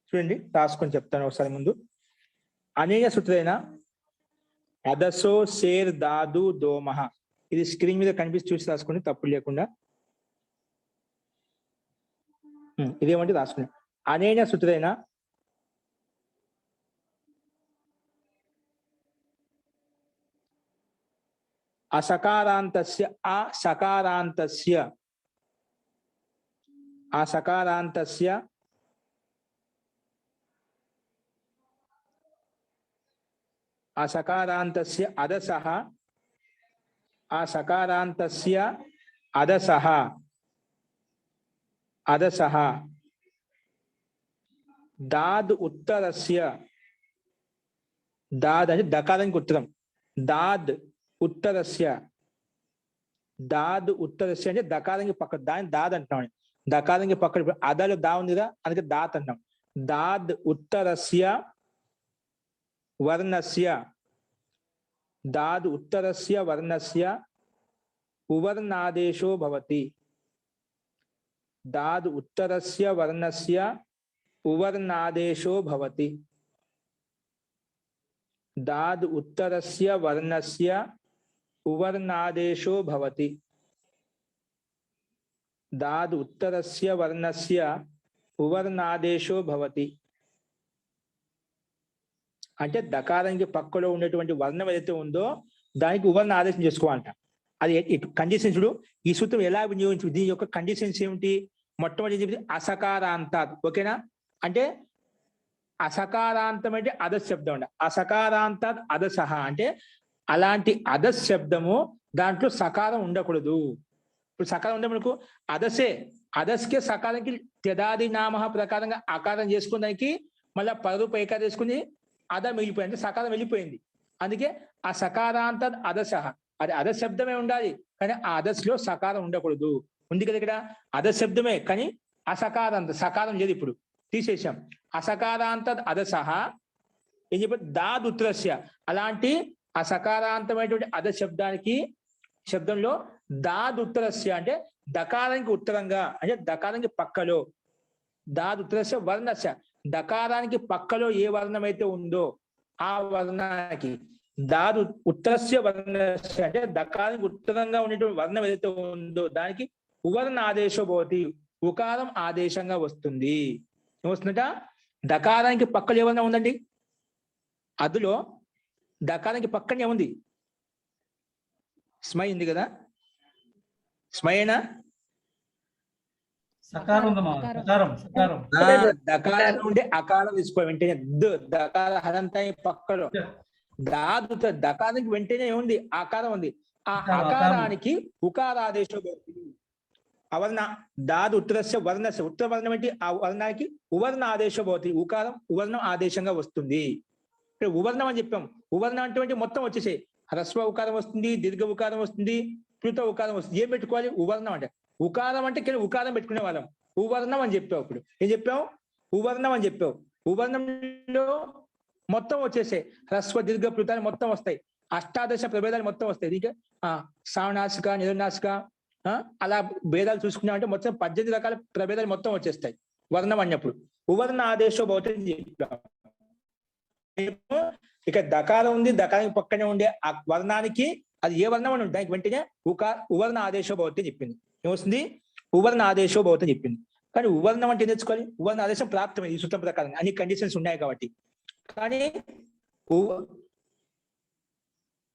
చూడండి, రాసుకొని చెప్తాను ఒకసారి ముందు. అనేయ సూత్రేణ అదసో షేర్ దాదు దోమహ. ఇది స్క్రీన్ మీద కనిపిస్తూ చూసి రాసుకోండి, తప్పు లేకుండా. ఇదేమంటే రాసుకోండి. అనేన సూత్రేణ అసకారాంతస్య అదసః దాద్ ఉత్తరస్య, దాద్ అంటే దకారానికి ఉత్తరం, దాద్ ఉత్తరస్య అంటే దకారానికి పక్క, దాని దాద్ అంటున్నాం. దకారానికి పక్కన అదలు దా ఉంది కదా, అందుకే దాత్ అంటాం. దాద్ ఉత్తరస్య వర్ణస్య ఉవర్ణాదేశో భవతి. దాద్ ఉత్తరస్య వర్ణస్య ఉవర్ణాదేశో భవతి. దాద్ ఉత్తరస్య వర్ణస్య ఉవర్ణాదేశో భవతి. దాద్ ఉత్తరస్య వర్ణస్య ఉవర్ణాదేశో భవతి. అంటే దకారానికి పక్కలో ఉన్నటువంటి వర్ణం ఏదైతే ఉందో దానికి ఉవర్ణ ఆదేశం చేసుకోవాలంట. అది కండిషన్స్. ఈ సూత్రం ఎలా వినియోగించు, దీని యొక్క కండిషన్స్ ఏమిటి? మొట్టమొదటి అసకారాంతాత్. ఓకేనా? అంటే అసకారాంతం అంటే అదస్ శబ్దం అండి. అసకారాంతాత్ అదసహ అంటే అలాంటి అదస్ శబ్దము దాంట్లో సకారం ఉండకూడదు. ఇప్పుడు సకారం ఉండే మనకు అదస్కే సకారానికి త్యదాది నామ ప్రకారంగా ఆకారం చేసుకున్నానికి మళ్ళీ పరరూప ఏకారం చేసుకుని అద మిగిలిపోయింది, అంటే సకారం వెళ్ళిపోయింది. అందుకే ఆ సకారాంతాత్ అదసహ, అది అదస్ శబ్దమే ఉండాలి, కానీ ఆ అదస్లో సకారం ఉండకూడదు. ఉంది కదా ఇక్కడ అదస్ శబ్దమే, కానీ అసకారాంత సకారం లేదు, ఇప్పుడు తీసేసాం. అసకారాంతద్ అదసహ ఏం చెప్పారు? దాద్ ఉత్తరస్య. అలాంటి అసకారాంతమైనటువంటి అద శబ్దంలో దాద్ ఉత్తరస్య అంటే దకారానికి ఉత్తరంగా, అంటే దకారానికి పక్కలో, దాద్ ఉత్తరస్య వర్ణస్య దకారానికి పక్కలో ఏ వర్ణం అయితే ఉందో ఆ వర్ణానికి, దాదు ఉత్తరస్య వర్ణస్య అంటే దకారానికి ఉత్తరంగా ఉండేటువంటి వర్ణం ఏదైతే ఉందో దానికి ఉవర్ణ ఆదేశో భవతి, ఉకారం ఆదేశంగా వస్తుంది. ఏమొస్తుందట? దకారానికి పక్కన ఏమన్నా ఉందండి, అందులో దకారానికి పక్కనే ఉంది స్మై ఉంది కదా, స్మైనా దకారం ఉంటే అకారం తీసుకో వెంటనే. దకార హరంతా పక్కలో దాదు దకారానికి వెంటనే ఉంది ఆకారం ఉంది. ఆ ఆకారానికి ఉకారాదేశం అవర్ణ దాదు ఉత్తరస్య వర్ణస్య, ఉత్తర వర్ణం ఏంటి? ఆ వర్ణానికి ఉవర్ణ ఆదేశం భవతి, ఉకారం ఉవర్ణం ఆదేశంగా వస్తుంది. ఇక్కడ ఉవర్ణం అని చెప్పాం. ఉవర్ణం అంటే మొత్తం వచ్చేసే హ్రస్వ ఉకారం వస్తుంది, దీర్ఘ ఉకారం వస్తుంది, ప్లుత ఉకారం వస్తుంది. ఏం పెట్టుకోవాలి? ఉవర్ణం అంటే. ఉకారం అంటే ఉకారం పెట్టుకునే వాళ్ళం. ఉవర్ణం అని చెప్పావు. ఇప్పుడు ఏం చెప్పావు? ఉవర్ణం అని చెప్పావు. ఉవర్ణంలో మొత్తం వచ్చేసే హ్రస్వ దీర్ఘ ప్లుతాలు మొత్తం వస్తాయి. అష్టాదశ ప్రభేదాలు మొత్తం వస్తాయి. దీనికి సావనాసిక, నిరునాసిక అలా భేదాలు చూసుకున్నామంటే మొత్తం 18 రకాల ప్రభేదాలు మొత్తం వచ్చేస్తాయి వర్ణం అన్నప్పుడు. ఉవర్ణ ఆదేశో భవతి చెప్పాం. ఇక దకారం ఉంది, దకారానికి పక్కనే ఉండే ఆ వర్ణానికి అది ఏ వర్ణం అని దానికి వెంటనే ఉవర్ణ ఆదేశో భవతి చెప్పింది. ఏమొస్తుంది? ఉవర్ణ ఆదేశో భవతి చెప్పింది. కానీ ఉవర్ణం అంటే ఏం తెచ్చుకోవాలి? ఉవర్ణ ఆదేశం ప్రాప్తమైంది ఈ సూత్రం ప్రకారం, అన్ని కండిషన్స్ ఉన్నాయి కాబట్టి. కానీ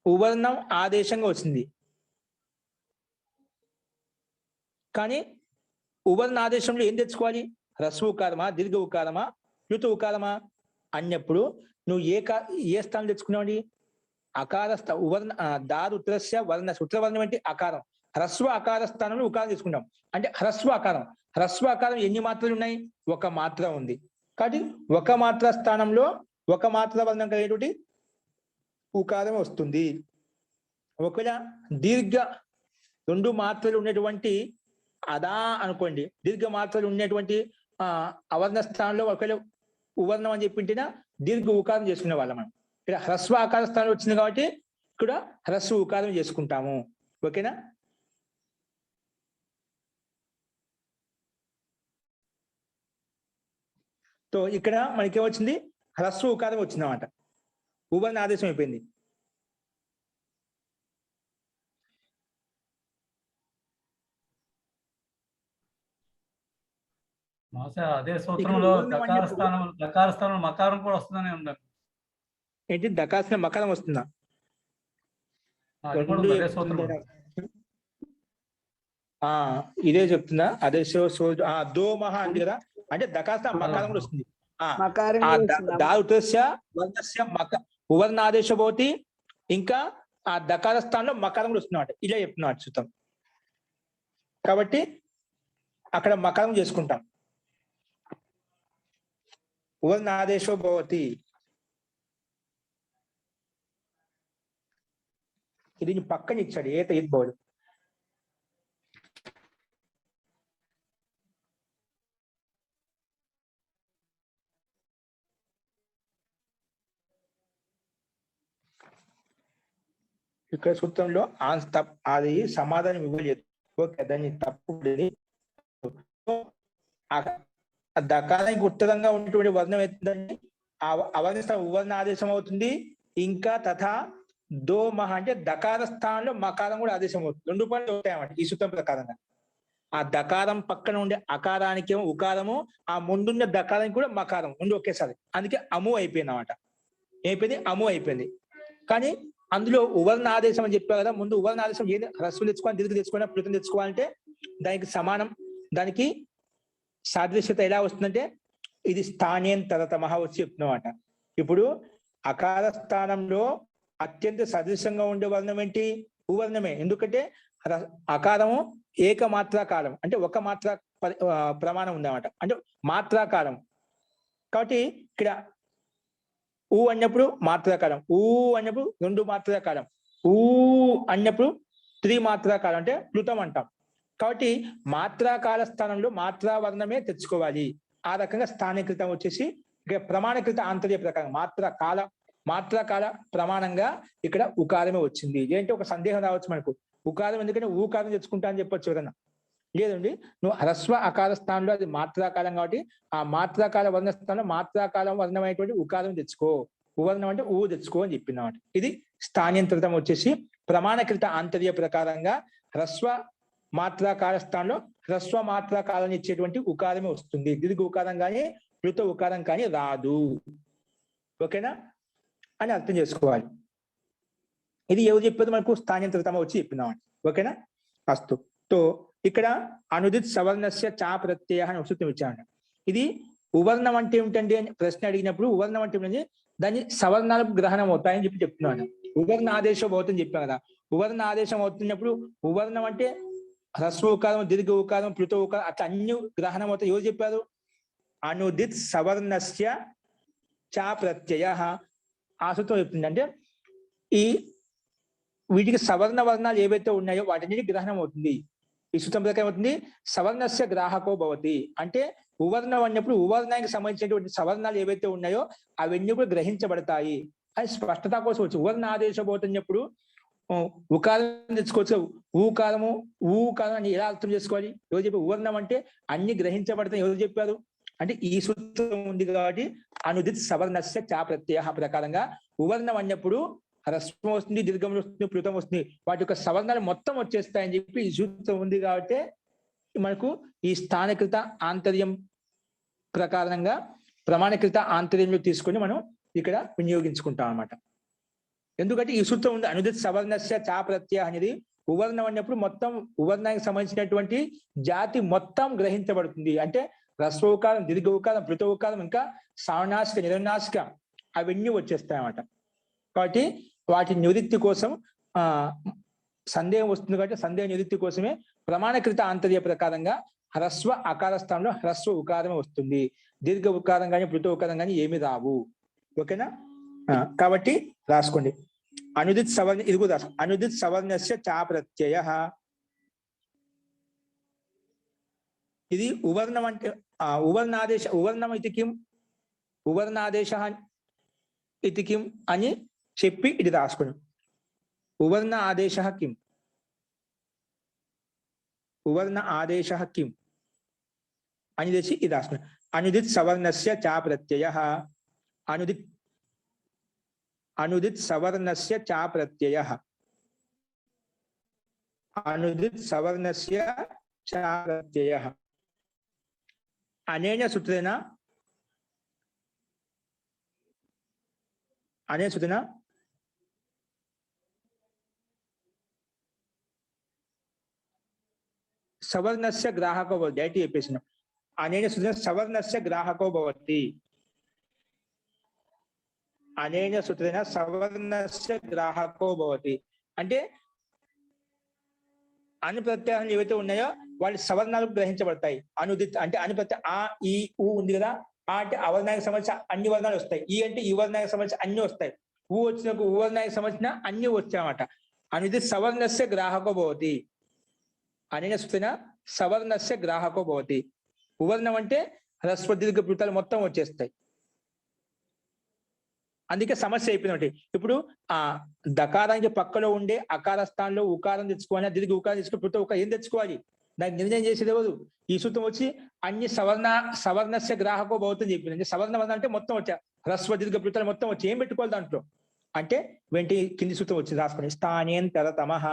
ఉవర్ణం ఆదేశంగా వచ్చింది, కానీ ఉవర్ణ ఆదేశంలో ఏం తెచ్చుకోవాలి? హ్రస్వ ఉకారమా, దీర్ఘ ఉకారమా, ప్లుత ఉకారమా అన్నప్పుడు నువ్వు ఏ స్థానం తెచ్చుకున్నావు? అకార ఉవర్ణ దాదు ఉత్తరస్య వర్ణ, ఉత్తర వర్ణం అంటే అకారం, హ్రస్వ అకార స్థానంలో ఉకారం తీసుకుంటాం. అంటే హ్రస్వ అకారం ఎన్ని మాత్రలు ఉన్నాయి? ఒక మాత్ర ఉంది. కాబట్టి ఒక మాత్ర స్థానంలో ఒక మాత్ర వర్ణం కలిగేటువంటి ఉకారం వస్తుంది. ఒకవేళ దీర్ఘ 2 మాత్రలు ఉన్నటువంటి అదా అనుకోండి, దీర్ఘ మాత్రలు ఉన్నటువంటి అవర్ణ స్థానంలో ఒకవేళ ఉవర్ణం అని చెప్పింటినా దీర్ఘ ఉకారం చేసుకునే వాళ్ళం మనం. ఇక్కడ హ్రస్వ ఆకార స్థానం వచ్చింది కాబట్టి ఇక్కడ హ్రస్వ ఉకారం చేసుకుంటాము. ఓకేనా? సో ఇక్కడ మనకి ఏమొచ్చింది, హ్రస్వ ఉకారం వచ్చింది అన్నమాట. ఉవర్ణ ఆదేశం అయిపోయింది. అదే సూత్రంలో దకార స్థానంలో మకారం కూడా వస్తుందని ఉందండి. ఏంటి దకాసిన మకారం వస్తుందా? ఇదే చెప్తున్నా. అదే దోమహ అంది కదా, అంటే దకాస్త మకారం కూడా వస్తుంది. ఉవర్ణాదేశ భవతి, ఇంకా ఆ దకార స్థానంలో మకారం కూడా వస్తుంది. ఇలా చెప్తున్నాడు చూద్దాం. కాబట్టి అక్కడ మకారం చేసుకుంటాం. ఉవర్ణాదేశో భవతి, ఇది పక్కన ఇచ్చాడు ఏత ఇద్బోడు. ఇక్కడ సూత్రంలో అది సమాధానం ఇవ్వలేదు. ఓకే, దాన్ని తప్పు. దకారానికి ఉత్తరంగా ఉన్నటువంటి వర్ణం అవుతుందండి, అవర్ణ ఉవర్ణ ఆదేశం అవుతుంది. ఇంకా తథా దోమహ అంటే దకార స్థానంలో మకారం కూడా ఆదేశం అవుతుంది. 2 పనులు ఉంటాయన్నమాట ఈ సూత్రం ప్రకారంగా. ఆ దకారం పక్కన ఉండే అకారానికి ఏమో ఉకారము, ఆ ముందున్న దకారానికి కూడా మకారం ముందు ఒకేసారి. అందుకే అము అయిపోయింది అన్నమాట. అయిపోయింది, అము అయిపోయింది. కానీ అందులో ఉవర్ణ ఆదేశం అని చెప్పారు కదా, ముందు ఉవర్ణ ఆదేశం ఏది హ్రస్వం తెచ్చుకోవాలి, దీర్ఘ తెచ్చుకోవాలి, ప్లుతం తెచ్చుకోవాలంటే దానికి సమానం, దానికి సాదృశ్యత ఎలా వస్తుందంటే ఇది స్థానేంతరతమః వచ్చి చెప్తున్నమాట. ఇప్పుడు అకార స్థానంలో అత్యంత సదృశంగా ఉండే వర్ణం ఏంటి? ఉవర్ణమే. ఎందుకంటే అకారము ఏకమాత్రాకాలం, అంటే ఒక మాత్ర ప్రమాణం ఉందన్నమాట, అంటే మాత్రాకాలం. కాబట్టి ఇక్కడ ఊ అన్నప్పుడు మాత్రాకాలం, ఊ అన్నప్పుడు 2 మాత్రాకాలం, ఊ అన్నప్పుడు 3 మాత్రాకాలం, అంటే ప్లుతం అంటాం. కాబట్టి మాత్రాకాల స్థానంలో మాత్రా వర్ణమే తెచ్చుకోవాలి. ఆ రకంగా స్థానీకృతం వచ్చేసి ఇక్కడ ప్రమాణకృత ఆంతర్య ప్రకారం మాత్రాకాల ప్రమాణంగా ఇక్కడ ఉకారమే వచ్చింది. ఏంటి ఒక సందేహం రావచ్చు మనకు, ఉకారం ఎందుకంటే ఊకారం తెచ్చుకుంటా అని చెప్పొచ్చు ఎవరన్నా. లేదండి, నువ్వు హ్రస్వ అకార స్థానంలో అది మాత్రాకాలం కాబట్టి ఆ మాత్రాకాల వర్ణ స్థానంలో మాత్రాకాలం వర్ణమైనటువంటి ఉకారం తెచ్చుకో, ఉవర్ణం అంటే ఊ తెచ్చుకో అని చెప్పిందన్నమాట. ఇది స్థానియంత్రితం వచ్చేసి ప్రమాణకృత ఆంతర్య ప్రకారంగా హ్రస్వ మాత్రాకాల స్థానంలో హ్రస్వ మాత్రాకాలను ఇచ్చేటువంటి ఉకారమే వస్తుంది. దీర్ఘ ఉకారం కానీ ప్లుత ఉకారం కానీ రాదు. ఓకేనా అని అర్థం చేసుకోవాలి. ఇది ఎవరు చెప్పేది మనకు స్థానియంత్రితం వచ్చి చెప్పిందామండి. ఓకేనా? అస్తు. తో ఇక్కడ అనుదిత్ సవర్ణస్య చా ప్రత్యయ అని సూత్రం ఇచ్చాను. ఇది ఉవర్ణం అంటే ఏమిటండి అని ప్రశ్న అడిగినప్పుడు ఉవర్ణం అంటే ఏమిటంటే దాన్ని సవర్ణాలకు గ్రహణం అవుతాయని చెప్పి చెప్తున్నాను. ఉవర్ణ ఆదేశం అవుతుందని చెప్పాను కదా. ఉవర్ణ ఆదేశం అవుతున్నప్పుడు ఉవర్ణం అంటే హ్రస్వ ఉకారం, దీర్ఘ ఉకారం, ప్లుత ఉకారం అట్లా అన్ని గ్రహణం అవుతాయి. ఎవరు చెప్పారు? అనుదిత్ సవర్ణస్య చా ప్రత్యయ ఆ సూత్రం చెప్తుంది. అంటే ఈ వీటికి సవర్ణ వర్ణాలు ఏవైతే ఉన్నాయో వాటిని గ్రహణం అవుతుంది. ఈ సూత్రం ప్రకారం అవుతుంది సవర్ణస్య గ్రాహకో భవతి. అంటే ఉవర్ణం అన్నప్పుడు ఉవర్ణానికి సంబంధించినటువంటి సవర్ణాలు ఏవైతే ఉన్నాయో అవన్నీ కూడా గ్రహించబడతాయి అని స్పష్టత కోసం వచ్చి ఉవర్ణ ఆదేశ భవతన్నప్పుడు ఉకారం తెచ్చుకోవచ్చు. ఊకారం అని ఎలా అర్థం చేసుకోవాలి? ఎవరు చెప్పి ఉవర్ణం అంటే అన్ని గ్రహించబడతాయి ఎవరు చెప్పారు అంటే ఈ సూత్రం ఉంది కాబట్టి అనుదిత్ సవర్ణస్య చా ప్రత్యయ ప్రకారంగా ఉవర్ణం అన్నప్పుడు హ్రస్వం వస్తుంది, దీర్ఘం వస్తుంది, ప్లుతం వస్తుంది, వాటి యొక్క సవర్ణాలు మొత్తం వచ్చేస్తాయని చెప్పి ఈ సూత్రం ఉంది. కాబట్టి మనకు ఈ స్థానకృత ఆంతర్యం ప్రకారంగా ప్రమాణకృత ఆంతర్యంలో తీసుకొని మనం ఇక్కడ వినియోగించుకుంటాం అన్నమాట. ఎందుకంటే ఈ సూత్రం ఉంది అనుదిత్ సవర్ణస్య చా ప్రత్యయ అనేది ఉవర్ణం అన్నప్పుడు మొత్తం ఉవర్ణానికి సంబంధించినటువంటి జాతి మొత్తం గ్రహించబడుతుంది. అంటే హ్రస్వ ఉకారం, దీర్ఘ ఉకారం, ప్లుత ఉకారం, ఇంకా సావనాసిక, నిరనాసిక అవన్నీ వచ్చేస్తాయి అన్నమాట. కాబట్టి వాటి నివృత్తి కోసం సందేహం వస్తుంది కాబట్టి సందేహ నివృత్తి కోసమే ప్రమాణకృత ఆంతర్య ప్రకారంగా హ్రస్వ అకార స్థానంలో హ్రస్వ ఉకారమే వస్తుంది. దీర్ఘ ఉకారం కానీ ప్లుత ఉకారం కానీ ఏమి రావు. ఓకేనా? కాబట్టి రాసుకోండి అనుదిత్ సవర్ణ, ఇది కూడా రాసుకోండి. అనుదిత్ సవర్ణస్య చా ప్రత్యయ ఇది ఉవర్ణం అంటే ఉవర్ణాదేశ, ఉవర్ణం ఇది కిం, ఉవర్ణాదేశ ఇది కిం అని చెప్పి ఇది రాసుకోండి. ఉవర్ణ ఆదేశ కిం, ఉవర్ణ ఆదేశ కిం అని తెచ్చి ఇది రాసుకోండి. अनुदित सवर्णस्य चा प्रत्ययः अनुदित सवर्णस्य चा प्रत्ययः अनुदित सवर्णस्य चा प्रत्ययः अनेन सूत्रेण सवर्णस्य ग्राहको भवति इति చెప్పేసిన अनेन सूत्रेण सवर्णस्य ग्राहको भवति अनेन सूत्रेण सवर्णस्य ग्राहको भवति అంటే అను ప్రత్యయాలు ఏవైతే ఉన్నాయో వాళ్ళు సవర్ణాలకు గ్రహించబడతాయి అనుదిత్ అంటే అను ప్రత్యయ ఆ ఈ ఊ ఉంది కదా ఆ అంటే అవర్ణానికి సంబంధించిన అన్ని వర్ణాలు వస్తాయి ఈ అంటే ఈ వర్ణానికి సంబంధించిన అన్ని వస్తాయి ఊ వచ్చినప్పుడు ఊ వర్ణానికి సంబంధించిన అన్ని వచ్చాయన్నమాట అనుదిత్ సవర్ణస్య గ్రాహకో భవతి అనేన సూత్రేణ సవర్ణస్య గ్రాహకో భవతి ఉవర్ణం అంటే హ్రస్వ దీర్ఘ ప్లుతాలు మొత్తం వచ్చేస్తాయి అందుకే సమస్య అయిపోయింది ఇప్పుడు ఆ దకారానికి పక్కలో ఉండే అకార స్థానంలో ఉకారం తెచ్చుకోవాలి దీనికి ఉకారం తెచ్చుకో పుట్ట ఒక ఏం తెచ్చుకోవాలి దానికి నిర్ణయం చేసేది ఎవరు ఈ సూత్రం వచ్చి అన్ని సవర్ణస్య గ్రాహకో భవతి చెప్పింది సవర్ణ వర్ణ అంటే మొత్తం వచ్చా హ్రస్వ దీర్ఘ ప్లుతాలు మొత్తం వచ్చి ఏం పెట్టుకోవాలి దాంట్లో అంటే వెంటి కింది సూత్రం వచ్చి రాసుకుని స్థానేంతరతమః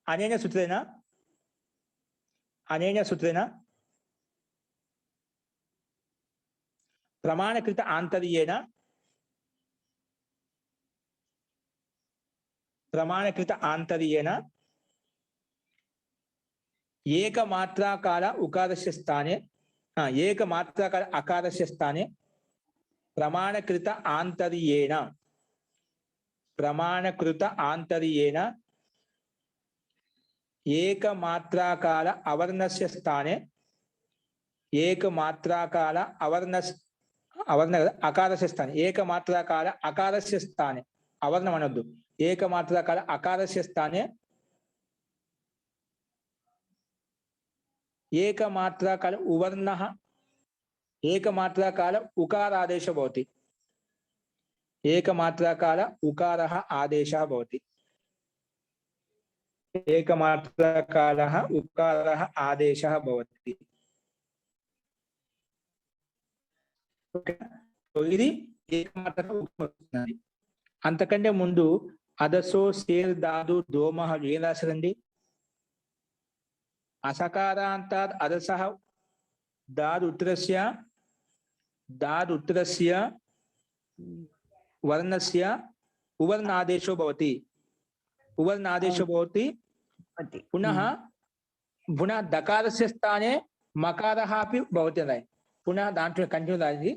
అనేన సూత్రేణ प्रमाणकृत आंतर्येण एकमात्राकार उकारस्य स्थाने एकमात्राकार अकारस्य स्थाने प्रमाणकृत आंतर्येण एकमात्राकार अवर्णस्य स्थाने एकमात्राकार अवर्ण अकारस्य स्थाने एकमात्राकार अकारस्य स्थाने अवर्णम अनొద్దు एकमात्राकार अकारस्य स्थाने एकमात्राकार उवर्णः एकमात्राकार उकारादेश भवति एकमात्राकार उकारः आदेशः भवति एकमात्राकारः उकारः आदेशः भवति ఇది ఏకమాత్రక ఉపయోగిస్తున్నది అంతకంటే ముందు అదసో సేర్ దాదు దోమహ ఏం రాశారండి అసకారాంతాద్ అదసః దాదు ఉత్తరస్య వర్ణస్య ఉవర్ణాదేశో భవతి పునః దకారస్య స్థానే మకారః अपि భవతి అన్నాయి పునః దాంట్లో కంటిన్యూ రాసి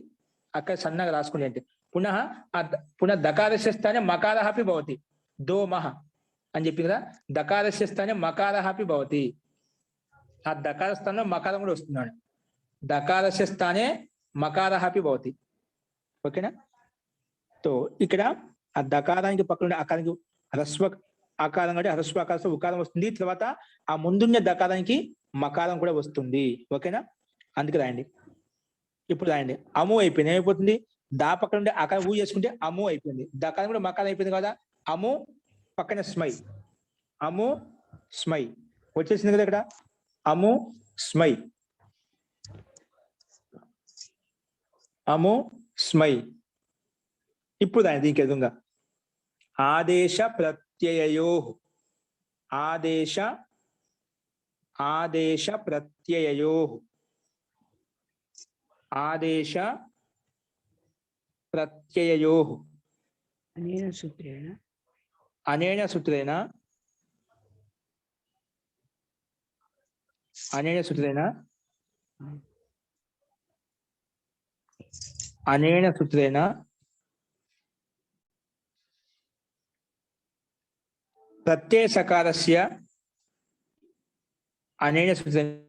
అక్కడ సన్నగా రాసుకుని అంటే పునః దకారస్య స్థానే మకారః अपि భవతి దోమః అని చెప్పి కదా దకారస్య స్థానే మకారః अपि భవతి ఆ దకార స్థానంలో మకారం కూడా వస్తున్నాడు దకారస్య స్థానే మకారః अपि భవతి ఓకేనా తో ఇక్కడ ఆ దకారానికి పక్కన ఉండే ఆకారానికి హ్రస్వ ఆకారం అంటే హ్రస్వ ఆకారంతో ఉకారం వస్తుంది తర్వాత ఆ ముందున్న దకారానికి మకారం కూడా వస్తుంది ఓకేనా అందుకే రాయండి ఇప్పుడు రాయండి అము అయిపోయింది ఏమైపోతుంది దా పక్కన ఉండే ఆకారం ఊ చేసుకుంటే అము అయిపోయింది దకారం కూడా మకారం అయిపోయింది కదా అము పక్కన స్మై అము స్మై వచ్చేసింది కదా ఇక్కడ అము స్మై అము స్మై ఇప్పుడు రాయండి దీనికి ఎదురుగా ఆదేశ ప్రత్యయయో ఆదేశ ప్రత్యయయో ఆదేశ ప్రత్యయయో అనేన సూత్రేణ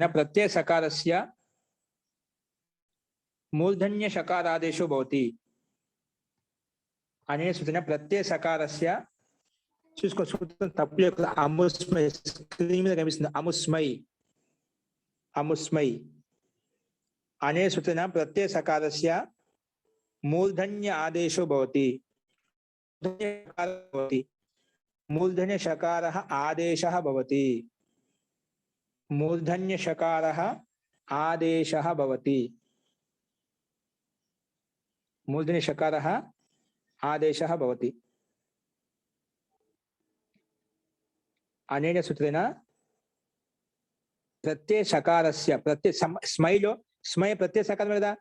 प्रत्यय सकारस्य मूर्धन्य शकारादेशो भवति अनेन सूत्रेण प्रत्यय सकारस्य చూసుకో సూత్రం తప్పు లేకుండా అముస్మై స్క్రీన్ మీద కనిపిస్తుంది అముస్మై అనే సూత్రేణ ప్రత్యయ సకారస్య మూర్ధన్య ఆదేశో భవతి మూర్ధన్య శకారः ఆదేశः భవతి मूर्धन्य शकारः आदेशः भवति। मूर्धन्य शकारः आदेशः भवति। अनेन सूत्रेण प्रत्यय शकारस्य प्रत्यय स्मैलो स्मय प्रत्यय सकारమే కదా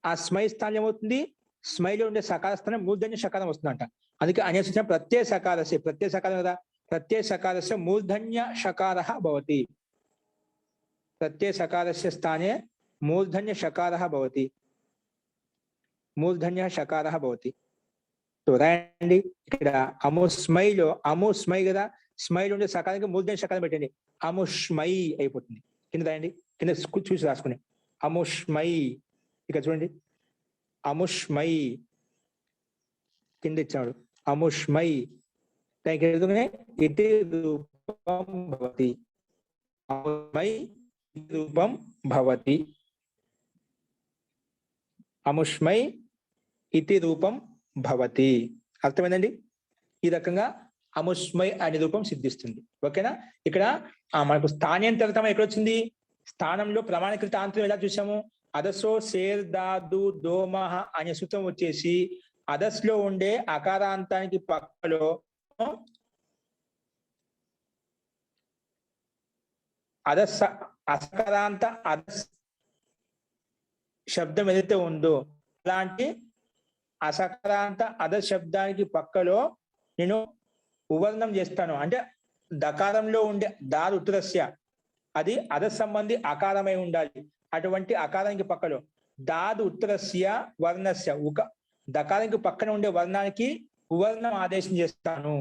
ఆ స్మై స్థానం ఏమవుతుంది స్మైలో ఉండే సకార స్థానం మూర్ధన్య శకారం వస్తుందంట అందుకే అనే సూచన ప్రత్యయ సకారం కదా ప్రత్యయ సకారస్య మూర్ధన్య శకారః భవతి ప్రత్యయ సకారస్య స్థానే మూర్ధన్య శకారः భవతి మూర్ధన్య శకారः భవతి तो రాయండి ఇక్కడ అముస్మైలో అముస్మై కదా స్మైలో ఉండే సకారానికి మూర్ధన్య శకారం పెట్టండి అముష్మై అయిపోతుంది కింద రాయండి కింద చూసి రాసుకుని అముష్మై ఇక్కడ చూడండి అముష్మై కింద ఇచ్చాడు అముష్మై ఇతి రూపం భవతి అముష్మై రూపం భవతి అముష్మై ఇతి రూపం భవతి అర్థమైందండి ఈ రకంగా అముష్మై అనే రూపం సిద్ధిస్తుంది ఓకేనా ఇక్కడ మనకు స్థానాంతరతం ఎక్కడ వచ్చింది స్థానంలో ప్రమాణీకృత ఆంతర్యం ఎలా చూసాము అదసో సేర్ దాదు దోమహ అనే సూత్రం వచ్చేసి అదస్ లో ఉండే అకారాంతానికి పక్కలో అదస్ అసకారాంత అదస్ శబ్దం ఏదైతే ఉందో అలాంటి అసకారాంత అదస్ శబ్దానికి పక్కలో నేను ఉవర్ణం చేస్తాను అంటే దకారంలో ఉండే దారు ఉత్తరస్య అది అదస్ సంబంధి అకారమై ఉండాలి అటువంటి అకారానికి పక్కలో దాదు ఉత్తరస్య వర్ణస్య దకారానికి పక్కన ఉండే వర్ణానికి ఉవర్ణం ఆదేశం చేస్తాను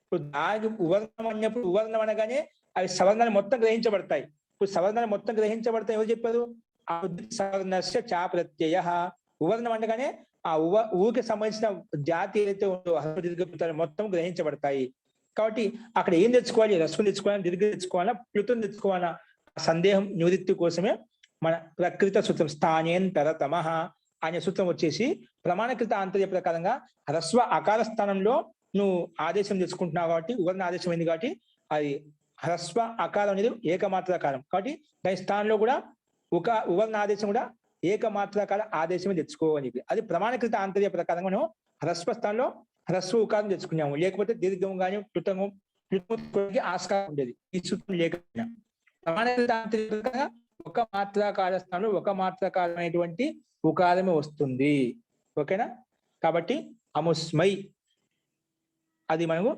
ఇప్పుడు దానికి ఉవర్ణం అన్నప్పుడు ఉవర్ణం అనగానే అవి సవర్ణాలు మొత్తం గ్రహించబడతాయి ఇప్పుడు సవర్ణాలు మొత్తం గ్రహించబడతాయి ఎవరు చెప్పారు సవర్ణస్య చా ప్రత్యయ ఉవర్ణం అనగానే ఆ ఊకి సంబంధించిన జాతి ఏదైతే ఉందో మొత్తం గ్రహించబడతాయి కాబట్టి అక్కడ ఏం తెచ్చుకోవాలి రస్వం తెచ్చుకోవాలా దీర్ఘ తెచ్చుకోవాలా ప్లుతం తెచ్చుకోవాలా సందేహం నివృత్తి కోసమే మన ప్రకృత సూత్రం స్థానేంతరతమ అనే సూత్రం వచ్చేసి ప్రమాణకృత ఆంతర్య ప్రకారంగా హ్రస్వ అకార స్థానంలో నువ్వు ఆదేశం తెచ్చుకుంటున్నావు కాబట్టి ఉవర్ణ ఆదేశం అయింది కాబట్టి అది హ్రస్వ అకారం అనేది ఏకమాత్రాకారం కాబట్టి దాని స్థానంలో కూడా ఉవర్ణ ఆదేశం కూడా ఏకమాత్రాకార ఆదేశమే తెచ్చుకోవాలి అది ప్రమాణకృత ఆంతర్య ప్రకారంగా మనం హ్రస్వ స్థానంలో హ్రస్వ ఉకారం తెచ్చుకున్నాము లేకపోతే దీర్ఘం కానీ ప్లుతము ఆస్కారం ఉండేది ఈ సూత్రం లేకపోయినా ప్రమాణకృత ఆంతర్య ప్రకారంగా ఒక మాత్రాకార స్థానంలో ఒక మాత్రాకారమైనటువంటి ఉకారమే వస్తుంది ఓకేనా కాబట్టి అముస్మై అది మనము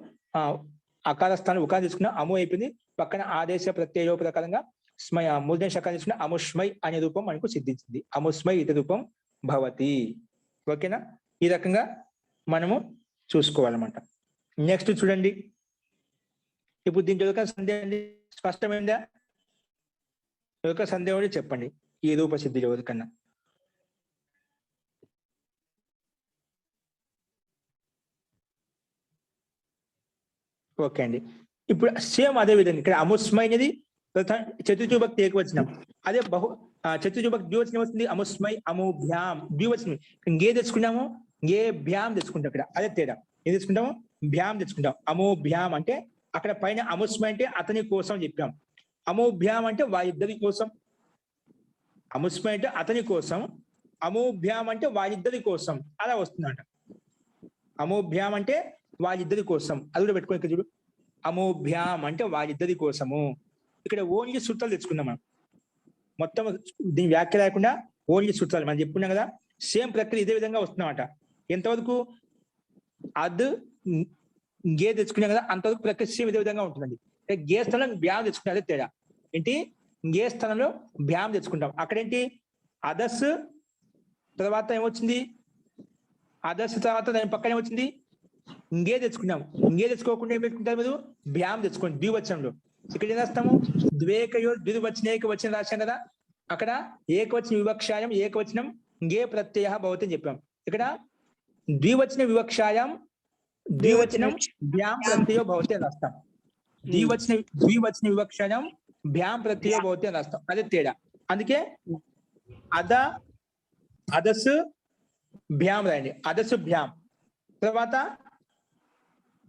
అకార స్థానం ఉకారం తీసుకున్న అము అయిపోయింది పక్కన ఆదేశ ప్రత్యయ ప్రకారంగా స్మై మూర్ధన్య శకారం తీసుకున్న అముష్మై అనే రూపం మనకు సిద్ధించింది అముస్మై ఇత రూపం భవతి ఓకేనా ఈ రకంగా మనము చూసుకోవాలన్నమాట నెక్స్ట్ చూడండి ఇప్పుడు దీంట్లో ఒక సందేహం స్పష్టమైందా ఒక సందేహం చెప్పండి ఈ రూప సిద్ధి ఎవరికన్నా ఓకే అండి ఇప్పుడు సేమ్ అదే విధంగా ఇక్కడ అముస్మై అనేది చతుర్భక్తి ఏకవచనం అదే చతుర్భక్తి ద్వివచనం వస్తుంది అముస్మై అముభ్యాం ద్వివచనం గే తెచ్చుకున్నాము గే భ్యాం తెచ్చుకుంటాం ఇక్కడ అదే తేడా ఏం తెచ్చుకుంటాము భ్యాం తెచ్చుకుంటాం అమోభ్యాం అంటే అక్కడ పైన అముస్మై అంటే అతని కోసం చెప్పాం అమోభ్యాం అంటే వారిద్దరి కోసం అముస్మై అంటే అతని కోసం అమోభ్యాం అంటే వారిద్దరి కోసం అలా వస్తుందంట అమోభ్యాం అంటే వారిద్దరి కోసం అది కూడా పెట్టుకో ఇక్కడ చూడు అమోభ్యాం అంటే వారిద్దరి కోసము ఇక్కడ ఓన్లీ సూత్రాలు తెచ్చుకున్నాం మనం మొత్తం దీని వ్యాఖ్య లేకుండా ఓన్లీ సూత్రాలు మనం చెప్పుకున్నాం కదా సేమ్ ప్రక్రియ ఇదే విధంగా వస్తుందన్నమాట ఎంతవరకు గే తెచ్చుకున్నాం కదా అంతవరకు ప్రక్రియ సేమ్ ఇదే విధంగా ఉంటుందండి గే స్థలంలో భ్యాం తెచ్చుకున్నా అదే తేడా ఏంటి గే స్థలంలో భ్యాం తెచ్చుకుంటాం అక్కడేంటి అదస్ తర్వాత ఏమొచ్చింది అదస్ తర్వాత దాని పక్కన ఏమొచ్చింది ఇంగే తెచ్చుకున్నాం ఇంగే తెచ్చుకోకుండా ఏం పెట్టుకుంటారు మీరు భ్యాం తెచ్చుకోండి ద్వివచనంలో ఇక్కడ ఏం రాస్తాము ద్వేకయో ద్వివచన ఏకవచనం రాశాం కదా అక్కడ ఏకవచన వివక్షాయం ఏకవచనం గే ప్రత్యయ భవతి అని చెప్పాం ఇక్కడ ద్వివచన వివక్షాయం ద్వివచనం భ్యాం ప్రత్యయో భవతి అని రాస్తాం ద్వివచన వివక్షాయం భ్యాం ప్రత్యయో భవతి అని రాస్తాం అదే తేడా అందుకే అదస్ భ్యాం రాయండి అదస్ భ్యాం తర్వాత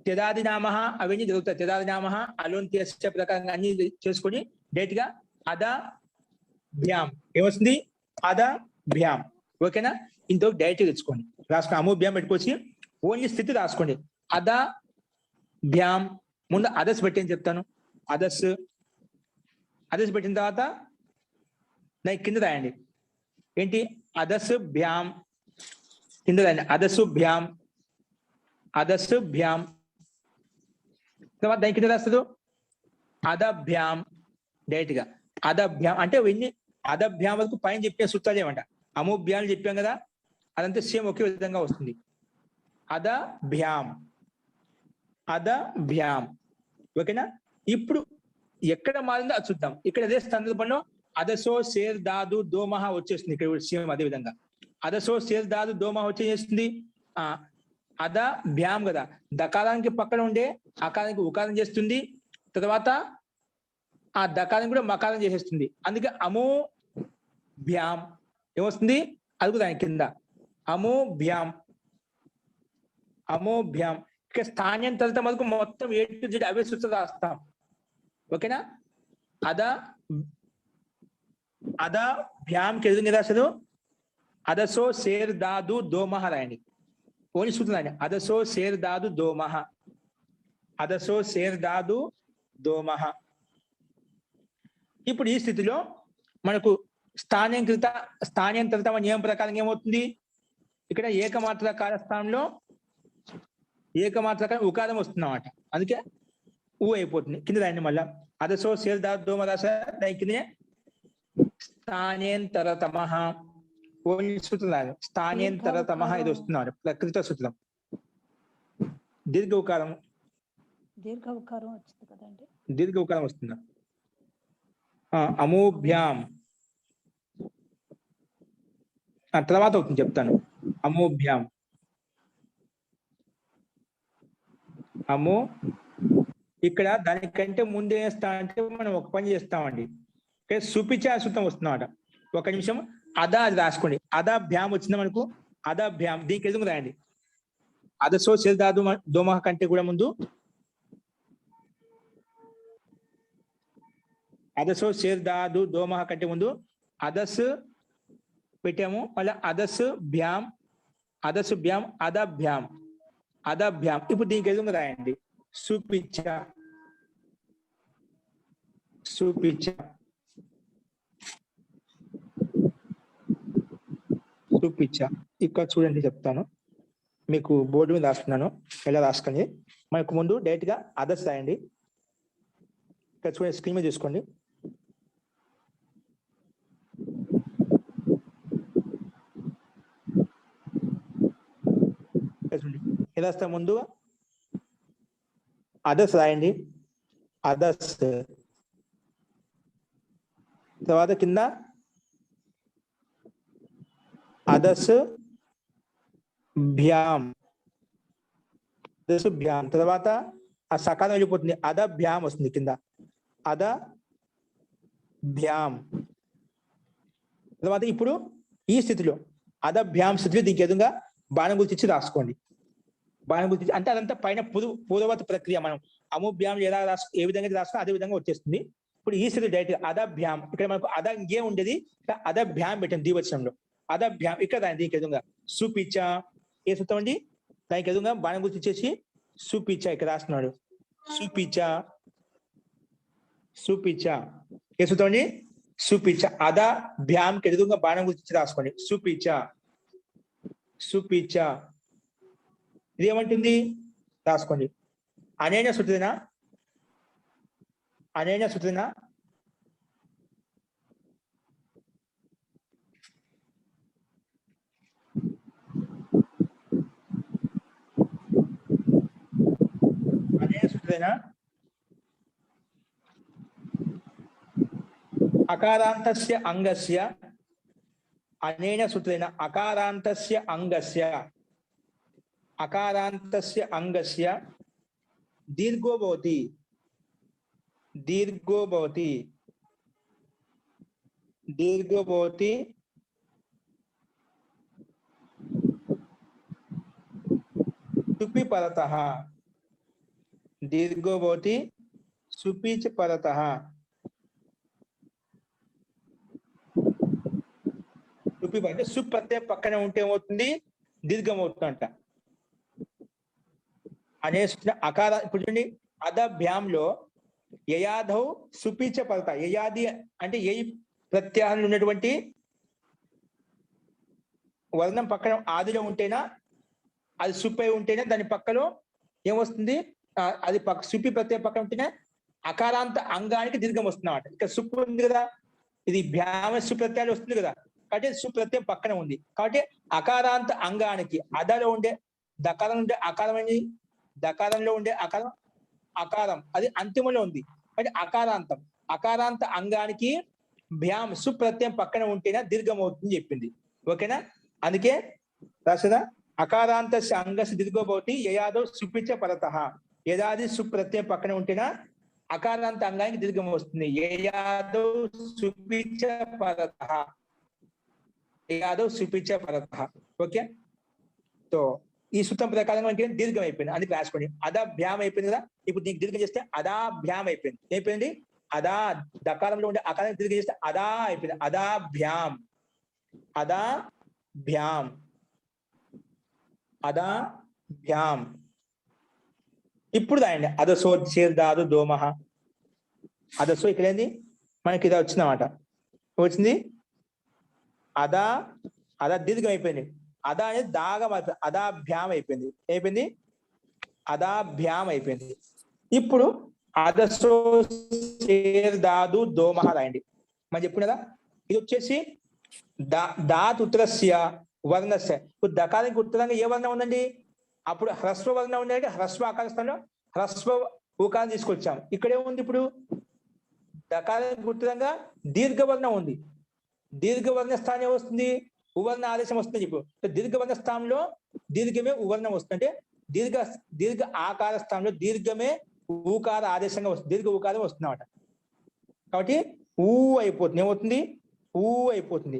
తెదాది నామ అవన్నీ జరుగుతాయి తెదాది నామ అలోంత్యస్య ప్రకారంగా అన్ని చేసుకొని డైరెక్ట్ గా అదభ్యాం ఏమొస్తుంది అదభ్యాం ఓకేనా ఇంతో డైరెక్ట్ తెచ్చుకోండి రాసుకోండి అమోభ్యాం పెట్టుకోవచ్చు ఓన్లీ స్థితి రాసుకోండి అదభ్యాం ముందు అదస్ పెట్టి అని చెప్తాను అదస్ పెట్టిన తర్వాత దాని కింద రాయండి ఏంటి అదస్ భ్యాం కింద రాయండి అదస్ భ్యాం తర్వాత దాని కింద రాస్తారు అదభ్యాం డైరెక్ట్ గా అదభ్యాం అంటే ఎన్ని అదభ్యాం వరకు పైన చెప్పే సూత్రాలు ఏమంట అమోభ్యాలు చెప్పాం కదా అదంతా సేమ్ ఒకే విధంగా వస్తుంది అదభ్యాం ఓకేనా ఇప్పుడు ఎక్కడ మారిందో అది చూద్దాం ఇక్కడ అదే సందర్భంలో అదసో సేర్ దాదు దోమహ వచ్చేస్తుంది ఇక్కడ సేమ్ అదే విధంగా అదసో సేర్ దాదు దోమహ వచ్చేస్తుంది అదభ్యాం కదా దకారానికి పక్కన ఉండే అకారానికి ఉకారం చేస్తుంది తర్వాత ఆ దకారం కూడా మకారం చేసేస్తుంది అందుకే అమోభ్యాం ఏమొస్తుంది అది దాని కింద అమోభ్యాం ఇక స్థానం తర్వాత మనకు మొత్తం A to Z అవే సూత్రాలు రాస్తాం ఓకేనా అదభ్యాం కి ఎదురు రాశారు అదసో సేర్ దాదు దోమహ రాయండి ఓన్లీ సూత్రం రాయండి అదసో సేర్ దాదు దోమహ ఇప్పుడు ఈ స్థితిలో మనకు స్థానాంతరిత నియమం ప్రకారం ఏమవుతుంది ఇక్కడ ఏకమాత్రకార స్థానంలో ఏకమాత్రకారం ఉకారం వస్తుంది అన్నమాట అందుకే ఊ అయిపోతుంది కింద రాయండి మళ్ళా అదసో సేర్ దాదు దోమ రాస దాని కిందనే స్థానేంతరతమః ఓన్లీ సూత్రం రాదు స్థానేంతరతమః ఇది వస్తున్నారు ప్రకృత సూత్రం దీర్ఘ ఉకారం వచ్చింది కదండి దీర్ఘ ఉకారం వస్తుందా అమోభ్యాం తర్వాత అవుతుంది చెప్తాను అమోభ్యాం ఇక్కడ దానికంటే ముందే అంటే మనం ఒక పని చేస్తామండి సుపిచా సూత్రం వస్తుందన్నమాట ఒక నిమిషం అది రాసుకోండి అదభ్యాం వచ్చిందా మనకు అదభ్యాం దీనికి ఎదుగు రాయండి అదసో సేర్ దాదు దోమహ కంటే కూడా ముందు అదసో సేర్ దాదు దోమహ కంటే ముందు అదస్ పెట్టాము మళ్ళీ అదభ్యాం అదభ్యాం ఇప్పుడు దీనికి ఎదుగు రాయండి సుపిచా ఇక్కడ చూడండి చెప్తాను మీకు బోర్డు మీద రాస్తున్నాను ఎలా రాసుకొని మనకు ముందు డైరెక్ట్ గా అదర్స్ రాయండి ఇక్కడ చూడండి స్క్రీన్ మీద చూసుకోండి ఎలా వస్తా ముందు అదర్స్ రాయండి అదర్స్ తర్వాత కింద అదస్ భ్యాం తర్వాత ఆ సకాలం వెళ్ళిపోతుంది అదభ్యాం వస్తుంది కింద అదభ్యాం తర్వాత ఇప్పుడు ఈ స్థితిలో అదభ్యాం స్థితిలో దీనికి ఎదురుగా బాణం గుర్తించి రాసుకోండి బాణం గుర్తించి అంటే అదంతా పైన పూర్వవత ప్రక్రియ మనం అమోభ్యాం ఎలా ఏ విధంగా రాసుకున్నా అదే విధంగా వచ్చేస్తుంది ఇప్పుడు ఈ స్థితి డైరెక్ట్ అదభ్యాం ఇక్కడ మనకు ఇంకే ఉండేది అదభ్యాం పెట్టాం ద్వివచనంలో అదభ్యాం ఇక్కడ దీనికి ఎదురుగా సుపిచా ఏ సూత్రం అండి దానికి ఎదురుగా బాణం గుర్తించేసి సుపిచా ఇక్కడ రాస్తున్నాడు సుపిచా ఏ సూత్రం అండి సుపిచా అదభ్యాం కి ఎదురుగా బాణం గుర్తించి రాసుకోండి సుపిచా ఇది ఏమంటుంది రాసుకోండి అనేన సూత్రేనా అకారాంతస్య అంగస్య అనేన సూత్రేణ అకారాంతస్య అంగస్య దీర్ఘో భవతి సుపి పరతః దీర్ఘో భవతి సుపి చ పరతః సుపి అంటే సు ప్రత్యయం పక్కన ఉంటే ఏమవుతుంది, దీర్ఘం అవుతుందంట. అనే అకార ఇప్పుడు చూడండి, అదభ్యాంలో యయాదౌ సుపిచ పరత. యయాది అంటే ఏ ప్రత్యాహారంలో ఉన్నటువంటి వర్ణం పక్కన ఆదిలో ఉంటేనా, అది సుపై ఉంటేనే దాని పక్కలో ఏమొస్తుంది, అది సుపి ప్రత్యయం పక్కన ఉంటేనే అకారాంత అంగానికి దీర్ఘం వస్తుంది అన్నమాట. ఇక్కడ సుప్పు ఉంది కదా, ఇది భ్యామ సుప్రత్యయాలు వస్తుంది కదా, కాబట్టి సుప్రత్యయం పక్కన ఉంది. కాబట్టి అకారాంత అంగానికి అదలో ఉండే దకారం ఉండే అకారం అని, దకారంలో ఉండే అకారం అకారం అది అంతిమంలో ఉంది. అంటే అకారాంత అంగానికి భ్యాం సుప్రత్యయం పక్కన ఉంటేనే దీర్ఘం అవుతుంది చెప్పింది. ఓకేనా? అందుకే రాసదా అకారాంత అంగస్ దీర్ఘోభవతి యయాదో సుపిచ పరతః. యదాది సుప్రత్యయం పక్కన ఉంటేనా అకారాంత అంగానికి దీర్ఘం వస్తుంది. యయాదో సుపిచ పరతః, యయాదో సుపిచ పరతః. ఓకే, సో ఈ సూత్రం ప్రకారంగా మనకి దీర్ఘం అయిపోయింది, అందుకే రాసుకోండి. అదాభ్యాం అయిపోయింది కదా, ఇప్పుడు దీనికి దీర్ఘం చేస్తే అదాభ్యాం అయిపోయింది. అయిపోయింది అదా, దకారంలో ఉండే అకారం దీర్ఘం చేస్తే అదా అయిపోయింది. అదాభ్యాం, అదాభ్యాం, అదాభ్యాం. ఇప్పుడు రాయండి అదసో చేర్దాదు దోమహ. అదసో ఇక్కడ ఏంది మనకి ఇది వచ్చిందన్నమాట, వచ్చింది అదా దీర్ఘం అయిపోయింది. అదా అనేది దాగం అయిపోయింది, అదాభ్యాం అయిపోయింది. అయిపోయింది అదాభ్యాం అయిపోయింది. ఇప్పుడు అదసో చేర్దాదు దోమహ రాయండి. మనం చెప్పుకున్నదా, ఇది వచ్చేసి దాత్ ఉత్తరస్య వర్ణస్య. ఇప్పుడు దకారానికి ఉత్తరంగా ఏ వర్ణం ఉందండి, అప్పుడు హ్రస్వ వర్ణం ఉందంటే హ్రస్వ ఆకార స్థానంలో హ్రస్వ ఊకారం తీసుకొచ్చాం. ఇక్కడ ఏముంది, ఇప్పుడు దకారానికి ఉత్తరంగా దీర్ఘవర్ణం ఉంది. దీర్ఘవర్ణ స్థానం ఏమొస్తుంది, ఉవర్ణ ఆదేశం వస్తుంది. ఇప్పుడు దీర్ఘవర్ణ స్థానంలో దీర్ఘమే ఉవర్ణం వస్తుంది. అంటే దీర్ఘ ఆకార స్థానంలో దీర్ఘమే ఊకార ఆదేశంగా వస్తుంది, దీర్ఘ ఊకారం వస్తుంది అన్నమాట. కాబట్టి ఊ అయిపోతుంది, ఏమవుతుంది ఊ అయిపోతుంది.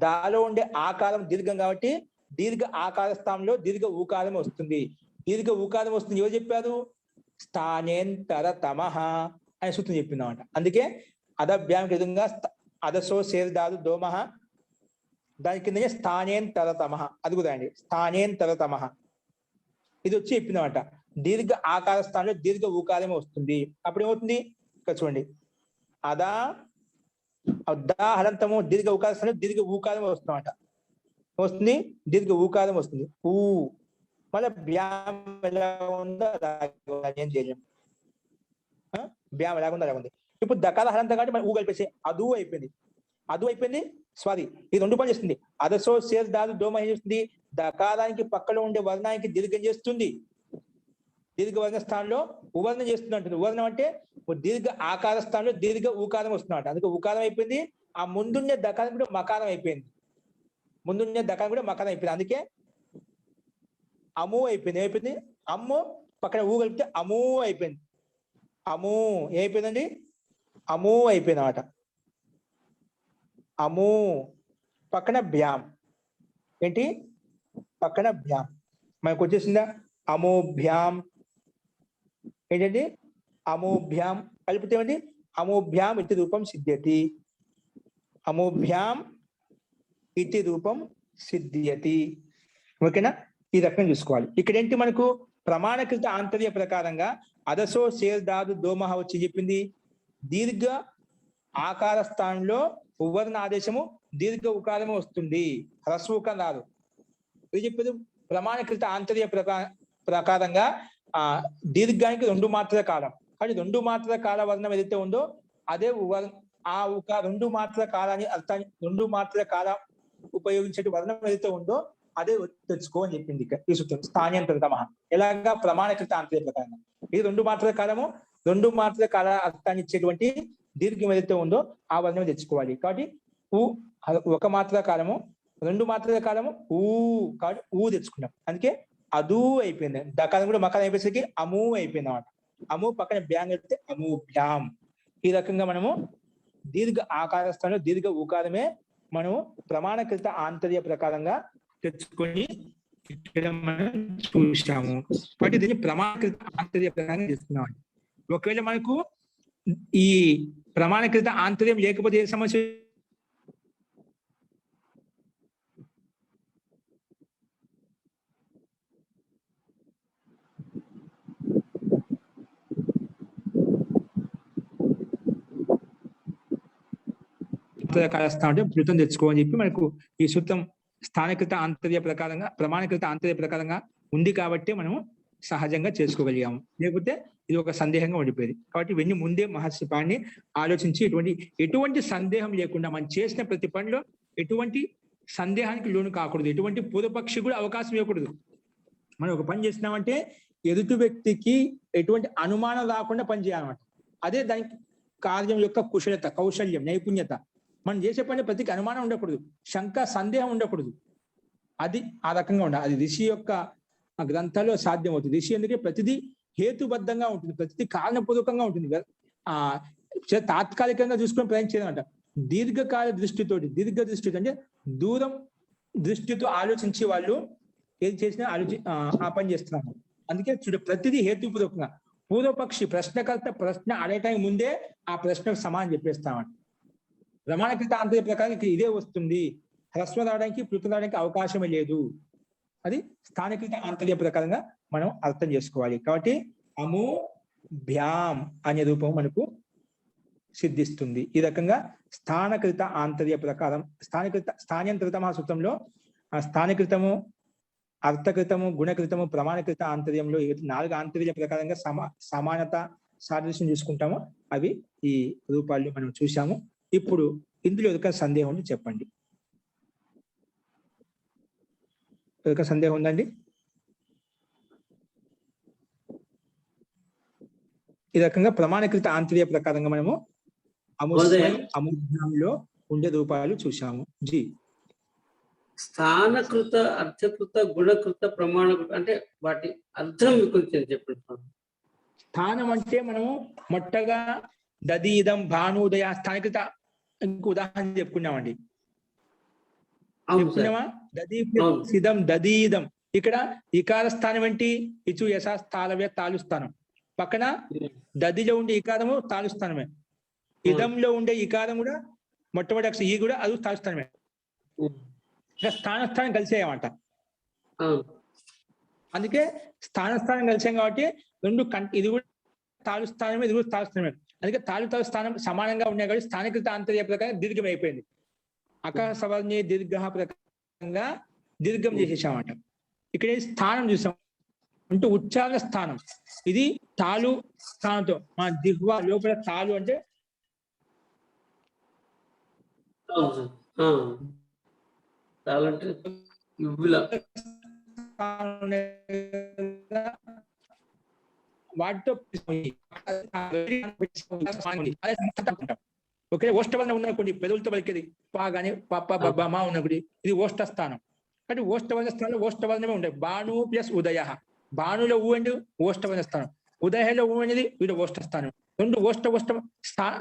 దాలో ఉండే ఆకారం దీర్ఘం కాబట్టి దీర్ఘ ఆకార స్థానంలో దీర్ఘ ఊకారం వస్తుంది. దీర్ఘ ఊకారం వస్తుంది ఎవరు చెప్పారు, స్థానేంతరతమః అని సూత్రం చెప్పింది అన్నమాట. అందుకే అదభ్యానికి ఎదురుగా అదసో సేర్దాదు దోమః, దాని కిందనే స్థానేంతరతమః, అది కూడా అండి స్థానేంతరతమః. ఇది వచ్చి చెప్పిందన్నమాట, దీర్ఘ ఆకార స్థానంలో దీర్ఘ ఊకారం వస్తుంది. అప్పుడు ఏమవుతుంది, ఇక్కడ చూడండి హలంతము దీర్ఘ ఉకార స్థానంలో దీర్ఘ ఊకారం వస్తుందన్నమాట. వస్తుంది దీర్ఘ ఊకారం వస్తుంది. ఊ మళ్ళీ బ్యామ్ ఎలా ఉందో ఏం చేయలేము, బ్యామ్ ఎలాగుందో అలా ఉంది. ఇప్పుడు దకార హలంతం కాబట్టి మనం ఊ కలిపేసి అదు అయిపోయింది. అదు అయిపోయింది, సారీ ఇది రెండు పని చేస్తుంది. అదసో సేర్ దాదు దోమ ఏం చేస్తుంది, దకారానికి పక్కలో ఉండే వర్ణానికి దీర్ఘం చేస్తుంది. దీర్ఘ వర్ణ స్థానంలో ఉవర్ణం చేస్తుంది అంటుంది. ఉవర్ణం అంటే దీర్ఘ ఆకార స్థానంలో దీర్ఘ ఊకారం వస్తున్నమాట. అందుకే ఊకారం అయిపోయింది. ఆ ముందుండే దకారం కూడా మకారం అయిపోయింది, ముందుండే దకారం కూడా మకారం అయిపోయింది. అందుకే అము అయిపోయింది. ఏమైపోయింది, అమ్ము పక్కన ఊ కలిపితే అమూ అయిపోయింది. అము ఏమైపోయిందండి, అము అయిపోయింది అన్నమాట. అము పక్కన భ్యాం, ఏంటి పక్కన భ్యాం మనకు వచ్చేసిందా, అమోభ్యాం. ఏంటండి అమోభ్యాం కలిపితే ఏమండి, అమోభ్యాం ఇతి రూపం సిద్ధ్యతి, అమోభ్యాం ఇతి రూపం సిద్ధ్యతి. ఓకేనా, ఈ రకంగా చూసుకోవాలి. ఇక్కడ ఏంటి మనకు ప్రమాణకృత ఆంతర్య ప్రకారంగా అదసో సేర్దాదు దోమహ వచ్చి చెప్పింది, దీర్ఘ ఆకార స్థానంలో ఉవర్ణ ఆదేశము దీర్ఘ ఉకారము వస్తుంది, హ్రస్వ ఉకారం రాదు. ఇది చెప్పేది ప్రమాణకృత ఆంతర్య ప్రకారంగా దీర్ఘానికి 2 మాత్రల కాలం. కానీ 2 మాత్రల కాల వర్ణం ఏదైతే ఉందో అదే ఆ 2 మాత్రల కాలాన్ని అర్థాన్ని 2 మాత్రల కాల ఉపయోగించే వర్ణం ఏదైతే ఉందో అదే తెచ్చుకో అని చెప్పింది ఈ సూత్రం. స్థానియంతరతమః ఎలాగా ప్రమాణకృత ఆంతర్య ప్రకారంగా ఇది 2 మాత్రల కాలము, 2 మాత్రల కాల అర్థాన్ని ఇచ్చేటువంటి దీర్ఘం ఏదైతే ఉందో ఆ వర్ణం తెచ్చుకోవాలి. కాబట్టి ఊ 1 మాత్రల కాలము, 2 మాత్రల కాలము ఊ, కాబట్టి ఊ తెచ్చుకున్నాం. అందుకే అదూ అయిపోయింది. దకారం కూడా మకారం అయిపోయేసరికి అమూ అయిపోయింది అన్నమాట. అము పక్కన బ్యాంగ్ అయితే అమూభ్యాం. ఈ రకంగా మనము దీర్ఘ ఆకార స్థానంలో దీర్ఘ ఊకారమే మనము ప్రమాణకృత ఆంతర్య ప్రకారంగా తెచ్చుకొని ఇక్కడ మనం చూసాము. కాబట్టి దీన్ని ప్రమాణకృత ఆంతర్య ప్రకారంగా చేస్తున్నాం. ఒకవేళ మనకు ఈ ప్రమాణకృత ఆంతర్యం లేకపోతే ఏ సమస్య, కారస్థానం అంటే ప్లుతం తెచ్చుకో అని చెప్పి మనకు ఈ సూత్రం స్థానకృత ఆంతర్య ప్రకారంగా ప్రమాణకృత ఆంతర్య ప్రకారంగా ఉంది కాబట్టి మనం సహజంగా చేసుకోగలిగాము. లేకపోతే ఇది ఒక సందేహంగా ఉండిపోయేది. కాబట్టి ఇవన్నీ ముందే మహర్షి పాణిని ఆలోచించి ఎటువంటి సందేహం లేకుండా మనం చేసిన ప్రతి పనిలో ఎటువంటి సందేహానికి లోను కాకూడదు, ఎటువంటి పూర్వపక్షి కూడా అవకాశం ఇవ్వకూడదు. మనం ఒక పని చేసినామంటే ఎదుటి వ్యక్తికి ఎటువంటి అనుమానం రాకుండా పని చేయాలన్నమాట. అదే దానికి కార్యం యొక్క కుశలత, కౌశల్యం, నైపుణ్యత. మనం చేసే పని ప్రతికి అనుమానం ఉండకూడదు, శంక సందేహం ఉండకూడదు. అది ఆ రకంగా ఉండాలి. అది ఋషి యొక్క గ్రంథాల్లో సాధ్యం అవుతుంది. ఋషి ఎందుకంటే ప్రతిదీ హేతుబద్ధంగా ఉంటుంది, ప్రతిదీ కారణపూర్వకంగా ఉంటుంది. తాత్కాలికంగా చూసుకొని ప్రయత్నించేదంట. దీర్ఘకాల దీర్ఘ దృష్టితో అంటే దూరం దృష్టితో ఆలోచించే వాళ్ళు ఏది చేసినా ఆ పని చేస్తున్నారు. అందుకే చూడు, ప్రతిదీ హేతుపూర్వకంగా. పూర్వపక్షి ప్రశ్నకర్త ప్రశ్న అడగటానికి ముందే ఆ ప్రశ్నకు సమాధానం చెప్పేస్తామంట. ప్రమాణకృత ఆంతర్య ప్రకారం ఇదే వస్తుంది, హ్రస్వ రావడానికి ప్లుతం రావడానికి అవకాశమే లేదు. అది స్థానికృత ఆంతర్య ప్రకారంగా మనం అర్థం చేసుకోవాలి. కాబట్టి అము భ్యాం అనే రూపం మనకు సిద్ధిస్తుంది. ఈ రకంగా స్థానకృత ఆంతర్య ప్రకారం స్థాన్యంతృత సూత్రంలో స్థానికృతము, అర్థకృతము, గుణకృతము, ప్రమాణకృత ఆంతర్యంలో 4 ఆంతర్య ప్రకారంగా సమానత, సాదృశ్యం చూసుకుంటామో అవి ఈ రూపాల్లో మనం చూసాము. ఇప్పుడు ఇందులో ఒక సందేహం ఉంది, చెప్పండి. ఒక సందేహం ఉందండి? ఈ రకంగా ప్రమాణకృత ఆంతర్య ప్రకారంగా మనము అముద్యంలో ఉండే రూపాలు చూసాము. జీ, స్థానకృత, అర్థకృత, గుణకృత, ప్రమాణకృత అంటే వాటి అర్థం గురించి చెప్పండి. స్థానం అంటే మనము మొట్టగా దదీదం, భానుదయ, స్థానికృత ఇంకో ఉదాహరణ చెప్పుకున్నామండి. చెప్పుకున్నామా? దదీదం, దదీదం. ఇక్కడ ఇకార స్థానం ఏంటి? ఇచు యశా స్థాలవ్య తాలు స్థానం. పక్కన దదిలో ఉండే ఇకారము తాలు స్థానమే. ఇదంలో ఉండే ఇకారం కూడా మొట్టమొదటి అక్షరం ఈ కూడా అది తాలు స్థానమే. స్థానం కలిసేయమంట. అందుకే స్థానం కలిసాం కాబట్టి రెండు ఇది కూడా తాలు స్థానమే, ఇది కూడా తాలు స్థానమే. అందుకే తాలు స్థానం సమానంగా ఉన్నాయి కాబట్టి స్థానికృత ఆంతర్య ప్రకారం దీర్ఘం అయిపోయింది. అకహ సవర్ణే దీర్ఘ ప్రకారంగా దీర్ఘం చేసేసామంట. ఇక్కడ స్థానం చూసాం అంటే ఉచ్చారణ స్థానం. ఇది తాలు స్థానంతో మన దిహ్వ లోపల తాలు అంటే వాటితో ఒకే ఓష్టవలన ఉన్నప్పుడు పెదవులతో పలికేది పా గాని పప్ప బబ్బ మా ఉన్నప్పుడు ఇది ఓష్ట స్థానం. కాబట్టి ఓష్టవలన స్థానంలో ఓష్టవలనమే ఉంటాయి. బాణు ప్లస్ ఉదయ. బాణులో ఊ అండి ఓష్టవలన స్థానం, ఉదయలో ఊ అనేది వీడు ఓష్ట స్థానం. రెండు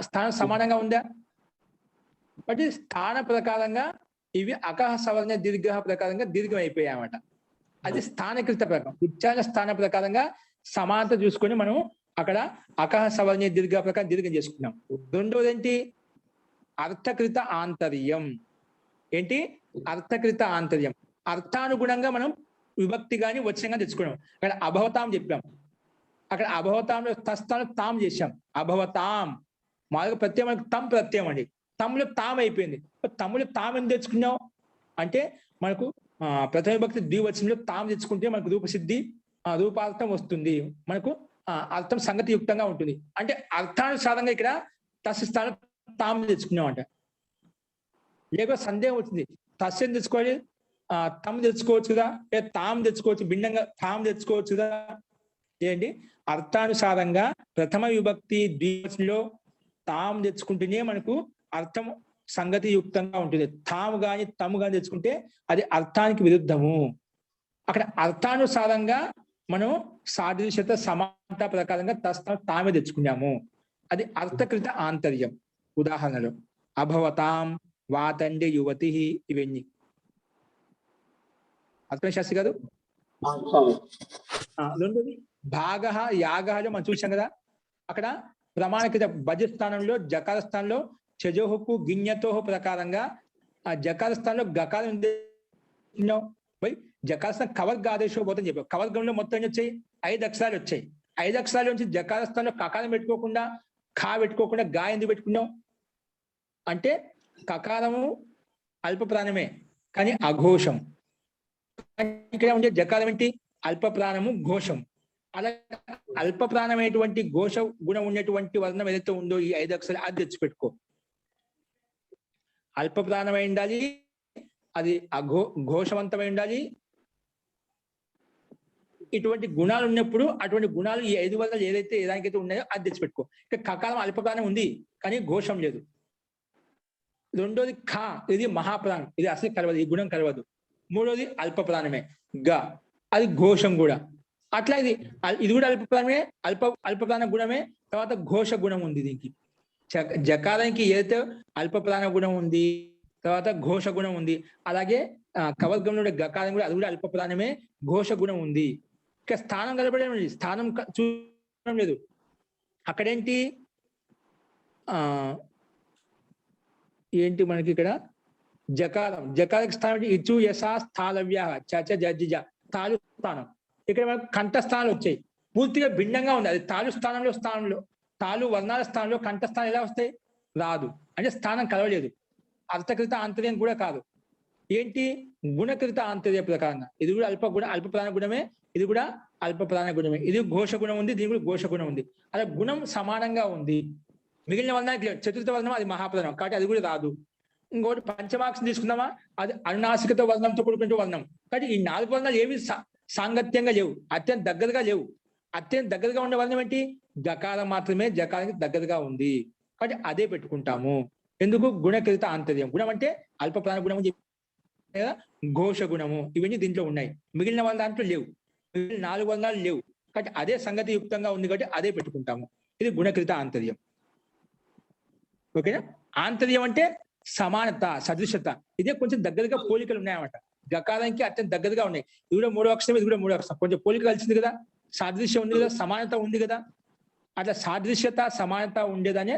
స్థానం సమానంగా ఉందా? కాబట్టి స్థాన ప్రకారంగా ఇవి అకహ సవర్ణ దీర్ఘ ప్రకారంగా దీర్ఘం అయిపోయాయన్నమాట. అది స్థానకృత ప్రకారం. ఉచ్చారణ స్థాన ప్రకారంగా సమానత చూసుకొని మనం అక్కడ అకహ సవర్ణ దీర్ఘ ప్రకారం దీర్ఘం చేసుకున్నాం. రెండవది ఏంటి? అర్థకృత ఆంతర్యం. ఏంటి? అర్థకృత ఆంతర్యం. అర్థానుగుణంగా మనం విభక్తి గాని వచనంగా తెచ్చుకున్నాం. అక్కడ అభవతాం చెప్పాం. అక్కడ అభవతాంలో తస్థానం తాం చేశాం. అభవతాం మామూలుగా ప్రత్యయం మనకు తం ప్రత్యయం అండి. తమ్ములు తాం అయిపోయింది. తమ్ములు తాం ఎందుకు తెచ్చుకున్నాం అంటే మనకు ప్రథమ విభక్తి ద్వివచనంలో తాం తెచ్చుకుంటే మనకు రూపసిద్ధి, రూపార్థం వస్తుంది. మనకు అర్థం సంగతి యుక్తంగా ఉంటుంది. అంటే అర్థానుసారంగా ఇక్కడ తస్య స్థానం తాం తెచ్చుకున్నాం అంట. లేకపోతే సందేహం వచ్చింది, తస్యం తెచ్చుకోవాలి, తమ్ తెచ్చుకోవచ్చు కదా, తాం తెచ్చుకోవచ్చు, భిన్నంగా తాం తెచ్చుకోవచ్చు కదా. ఏంటి? అర్థానుసారంగా ప్రథమ విభక్తి ద్వివచనంలో తాం తెచ్చుకుంటేనే మనకు అర్థం సంగతి యుక్తంగా ఉంటుంది. తాము గాని తము గాని తెచ్చుకుంటే అది అర్థానికి విరుద్ధము. అక్కడ అర్థానుసారంగా మనం సాదృశ్యత సమానత ప్రకారంగా తస్థానం తామే తెచ్చుకున్నాము. అది అర్థకృత ఆంతర్యం. ఉదాహరణలో అభవతాం, వాతండి యువతి, ఇవన్నీ. అర్థం శాస్త్రి గారు. రెండోది భాగ యాగలో మనం చూసాం కదా. అక్కడ ప్రమాణకృత భజ స్థానంలో జకార స్థానంలో చజోహకు గిణ్యతోహ ప్రకారంగా ఆ జకార స్థానంలో గకారం జకార స్థానం కవర్గ ఆదేశం పోతుందని చెప్పారు. కవర్గంలో మొత్తం వచ్చాయి 5 అక్షరాలు వచ్చాయి. 5 అక్షరాల నుంచి జకార స్థానంలో కకారం పెట్టుకోకుండా ఖా పెట్టుకోకుండా గా ఎందుకు పెట్టుకున్నాం అంటే కకారము అల్ప ప్రాణమే కానీ అఘోషం. ఇక్కడ ఉండే జకారం ఏంటి? అల్ప ప్రాణము ఘోషం. అలా అల్ప ప్రాణమైనటువంటి ఘోష గుణం ఉన్నటువంటి వర్ణం ఏదైతే ఉందో ఈ 5 అక్షరాలు అది తెచ్చిపెట్టుకో. అల్ప ప్రాణమై ఉండాలి, అది ఘోషవంతమై ఉండాలి. ఇటువంటి గుణాలు ఉన్నప్పుడు అటువంటి గుణాలు ఈ 5 వర్ణాలు ఏదైతే ఏదానికైతే ఉన్నాయో అది తెచ్చిపెట్టుకో. ఇక కకాలం అల్ప ప్రాణం ఉంది కానీ ఘోషం లేదు. రెండోది ఖ, ఇది మహాప్రాణం, ఇది అసలు కలవదు, ఈ గుణం కలవదు. మూడోది అల్ప ప్రాణమే గ, అది ఘోషం కూడా. అట్లా ఇది కూడా అల్ప ప్రాణమే, అల్ప ప్రాణ గుణమే. తర్వాత ఘోష గుణం ఉంది దీనికి. జకారానికి ఏదైతే అల్ప ప్రాణ గుణం ఉంది, తర్వాత ఘోష గుణం ఉంది, అలాగే కవర్గంలో గకారం కూడా అది కూడా అల్ప ప్రాణమే, ఘోష గుణం ఉంది. ఇక స్థానం కలపడం లేదు, స్థానం చూడడం లేదు. అక్కడేంటి ఏంటి మనకి ఇక్కడ జకారకి స్థానం ఇచు యశా స్థాలవ్య చచ జజ్జ తాలు స్థానం. ఇక్కడ మనకు కంఠస్థానాలు వచ్చాయి, పూర్తిగా భిన్నంగా ఉంది. అది తాలు స్థానంలో తాలు వర్ణాల స్థానంలో కంఠస్థానం ఎలా వస్తాయి? రాదు. అంటే స్థానం కలవలేదు. అర్థకృత ఆంతర్యం కూడా కాదు. ఏంటి? గుణకృత ఆంతర్య ప్రకారంగా ఇది కూడా అల్ప ప్రాణ గుణమే, ఇది కూడా అల్ప ప్రాణ గుణమే. ఇది ఘోష గుణం ఉంది, దీని కూడా ఘోష గుణం ఉంది. అలా గుణం సమానంగా ఉంది. మిగిలిన వర్ణానికి చతుర్థ వర్ణం అది మహాప్రాణం కాబట్టి అది కూడా రాదు. ఇంకోటి పంచమాక్షం తీసుకుందామా, అది అనునాసికత వర్ణంతో కూడుకునే వర్ణం. కాబట్టి ఈ 4 వర్ణాలు ఏవి సాంగత్యంగా లేవు, అత్యంత దగ్గరగా లేవు. అత్యంత దగ్గరగా ఉండే వర్ణం ఏంటి? జకారం మాత్రమే జకారానికి దగ్గరగా ఉంది కాబట్టి అదే పెట్టుకుంటాము. ఎందుకు? గుణకృత ఆంతర్యం. గుణం అంటే అల్ప ప్రాణ గుణము, ఘోష గుణము, ఇవన్నీ దీంట్లో ఉన్నాయి. మిగిలిన వాళ్ళ దాంట్లో లేవు, మిగిలిన 4 వర్ణాలు లేవు కాబట్టి అదే సంగతి యుక్తంగా ఉంది కాబట్టి అదే పెట్టుకుంటాము. ఇది గుణకృత ఆంతర్యం. ఓకేనా? ఆంతర్యం అంటే సమానత, సదృశత. ఇదే కొంచెం దగ్గరగా పోలికలు ఉన్నాయన్నమాట. గకారానికి అత్యంత దగ్గరగా ఉన్నాయి. ఇది కూడా 3వ అక్షరం, ఇది కూడా 3వ అక్షరం. కొంచెం పోలిక కలిసింది కదా, సాదృశ్యం ఉంది కదా, సమానత ఉంది కదా. అట్లా సాదృశ్యత సమానత ఉండేదనే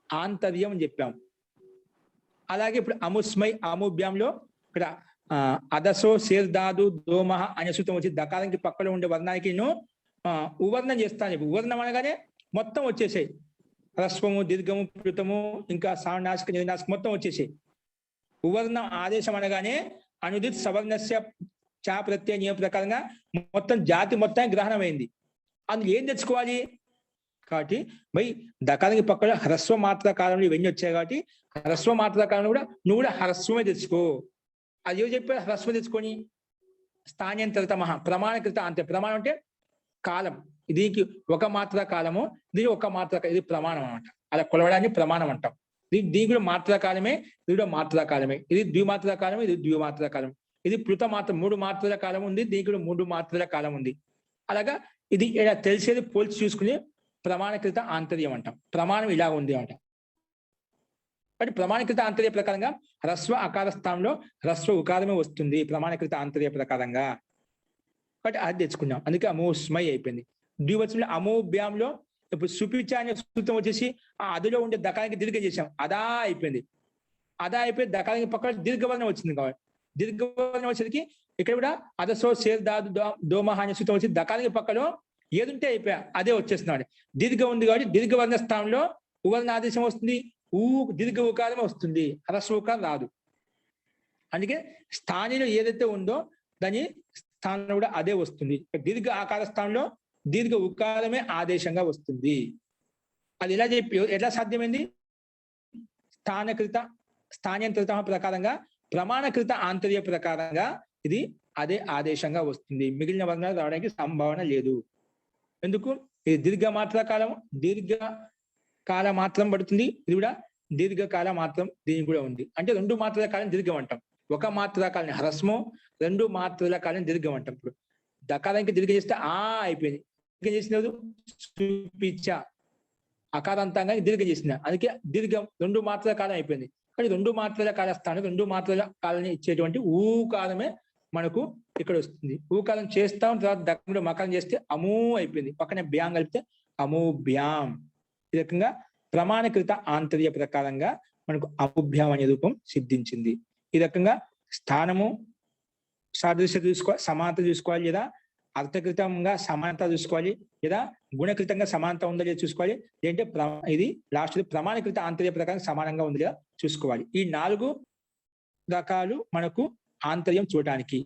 ఆంతర్యం అని చెప్పాము. అలాగే ఇప్పుడు అముస్మై అముభ్యంలో ఇక్కడ అదసో శీర్దాదు దోమహ అనే సూత్రం వచ్చి దకారానికి పక్కన ఉండే వర్ణానికి ఉవర్ణం చేస్తాను. ఉవర్ణం అనగానే మొత్తం వచ్చేసాయి. హ్రస్వము, దీర్ఘము, ప్లుతము, ఇంకా సావనాశక, నిర్నాశక మొత్తం వచ్చేసాయి. ఉవర్ణ ఆదేశం అనగానే అనుదిత్ సవర్ణస్య చా ప్రత్యయ నియమ ప్రకారంగా మొత్తం జాతి మొత్తానికి గ్రహణమైంది. అందులో ఏం తెచ్చుకోవాలి? కాబట్టి దకారానికి పక్కన హ్రస్వ మాత్ర కాలంలో ఇవన్నీ వచ్చాయి కాబట్టి హ్రస్వ మాత్ర కాలంలో కూడా నువ్వు కూడా హ్రస్వమే తెచ్చుకో. అది ఏమో చెప్పారు, హ్రస్వం తెచ్చుకొని స్థాన్యంతరతమ ప్రమాణకృత అంతే. ప్రమాణం అంటే కాలం, దీనికి ఒక మాత్ర కాలము, దీనికి ఒక మాత్ర, ఇది ప్రమాణం అనమాట. అలా కొలవడాన్ని ప్రమాణం అంటాం. దీనికి కూడా మాత్రా కాలమే, ఇది కూడా మాత్రా కాలమే. ఇది ద్విమాత్రా కాలం, ఇది ద్విమాత్రా కాలం. ఇది ప్లుత మాత్ర 3 మాత్రల కాలం ఉంది, దీనికి కూడా 3 మాత్రల కాలం ఉంది. అలాగా ఇది ఇలా తెలిసేది పోల్చి చూసుకుని ప్రమాణకృత ఆంతర్యం అంటాం. ప్రమాణం ఇలా ఉంది అంట. కాబట్టి ప్రమాణకృత ఆంతర్య ప్రకారంగా హ్రస్వ అకార స్థానంలో హ్రస్వ ఉకారమే వస్తుంది ప్రమాణకృత ఆంతర్య ప్రకారంగా. కాబట్టి అది తెచ్చుకున్నాం. అందుకే అమోస్మై అయిపోయింది. ద్వివచనంలో అమోభ్యాంలో ఇప్పుడు సుపిచ అనే సూత్రం వచ్చేసి అదిలో ఉండే దకారానికి దీర్ఘం చేసాం, అదా అయిపోయింది. అదా అయిపోయి దకారానికి పక్కన దీర్ఘవర్ణం వచ్చింది. కాబట్టి దీర్ఘవర్ణం వచ్చేసరికి ఇక్కడ కూడా అదసో శీర్దాదు దోమహ అనే సూత్రం వచ్చి దకారానికి పక్కలో ఏదుంటే అయిపోయా అదే వచ్చేస్తున్నాడు. దీర్ఘం ఉంది కాబట్టి దీర్ఘవర్ణ స్థానంలో ఉవర్ణ ఆదేశం వస్తుంది, దీర్ఘ ఉకారమే వస్తుంది, హ్రస్వ ఉకారం రాదు. అందుకే స్థానిలో ఏదైతే ఉందో దాని స్థానంలో కూడా అదే వస్తుంది. దీర్ఘ ఆకార స్థానంలో దీర్ఘ ఉకారమే ఆదేశంగా వస్తుంది. అది ఎట్లా సాధ్యమైంది? స్థాన్యంతరిత ప్రకారంగా ప్రమాణకృత ఆంతర్య ప్రకారంగా ఇది అదే ఆదేశంగా వస్తుంది. మిగిలిన వర్ణాలు రావడానికి సంభావన లేదు. ఎందుకు? ఇది దీర్ఘ మాత్ర కాలం, దీర్ఘ కాల మాత్రం పడుతుంది. ఇది కూడా దీర్ఘకాల మాత్రం దీనికి కూడా ఉంది. అంటే 2 మాత్రల కాలం దీర్ఘం అంటాం. 1 మాత్ర కాలం హ్రస్వం, 2 మాత్రల కాలం దీర్ఘం అంటాం. ఇప్పుడు దకారానికి దీర్ఘం చేస్తే అయిపోయింది. దీర్ఘం చేసినది సుపిచ అకారాంతంగా దీర్ఘం చేసిన, అందుకే దీర్ఘం 2 మాత్రల కాలం అయిపోయింది. కానీ 2 మాత్రల కాల స్థానం 2 మాత్రల కాలాన్ని ఇచ్చేటువంటి ఊకారమే మనకు ఇక్కడ వస్తుంది. ఊకారం చేస్తాం, తర్వాత దక్కలో మకారం చేస్తే అమూ అయిపోయింది. పక్కనే బ్యాం కలిపితే అమోభ్యాం. ఈ రకంగా ప్రమాణకృత ఆంతర్య ప్రకారంగా మనకు అముభ్యాం అనే రూపం సిద్ధించింది. ఈ రకంగా స్థానము సాదృశ్యత చూసుకోవాలి, సమానత చూసుకోవాలి, లేదా అర్థకృతంగా సమానత చూసుకోవాలి, లేదా గుణకృతంగా సమానత ఉందో లేదో చూసుకోవాలి, లేదంటే ఇది లాస్ట్ ప్రమాణకృత ఆంతర్య ప్రకారం సమానంగా ఉందో లేదో చూసుకోవాలి. ఈ 4 రకాలు మనకు ఆంతర్యం చూడటానికి,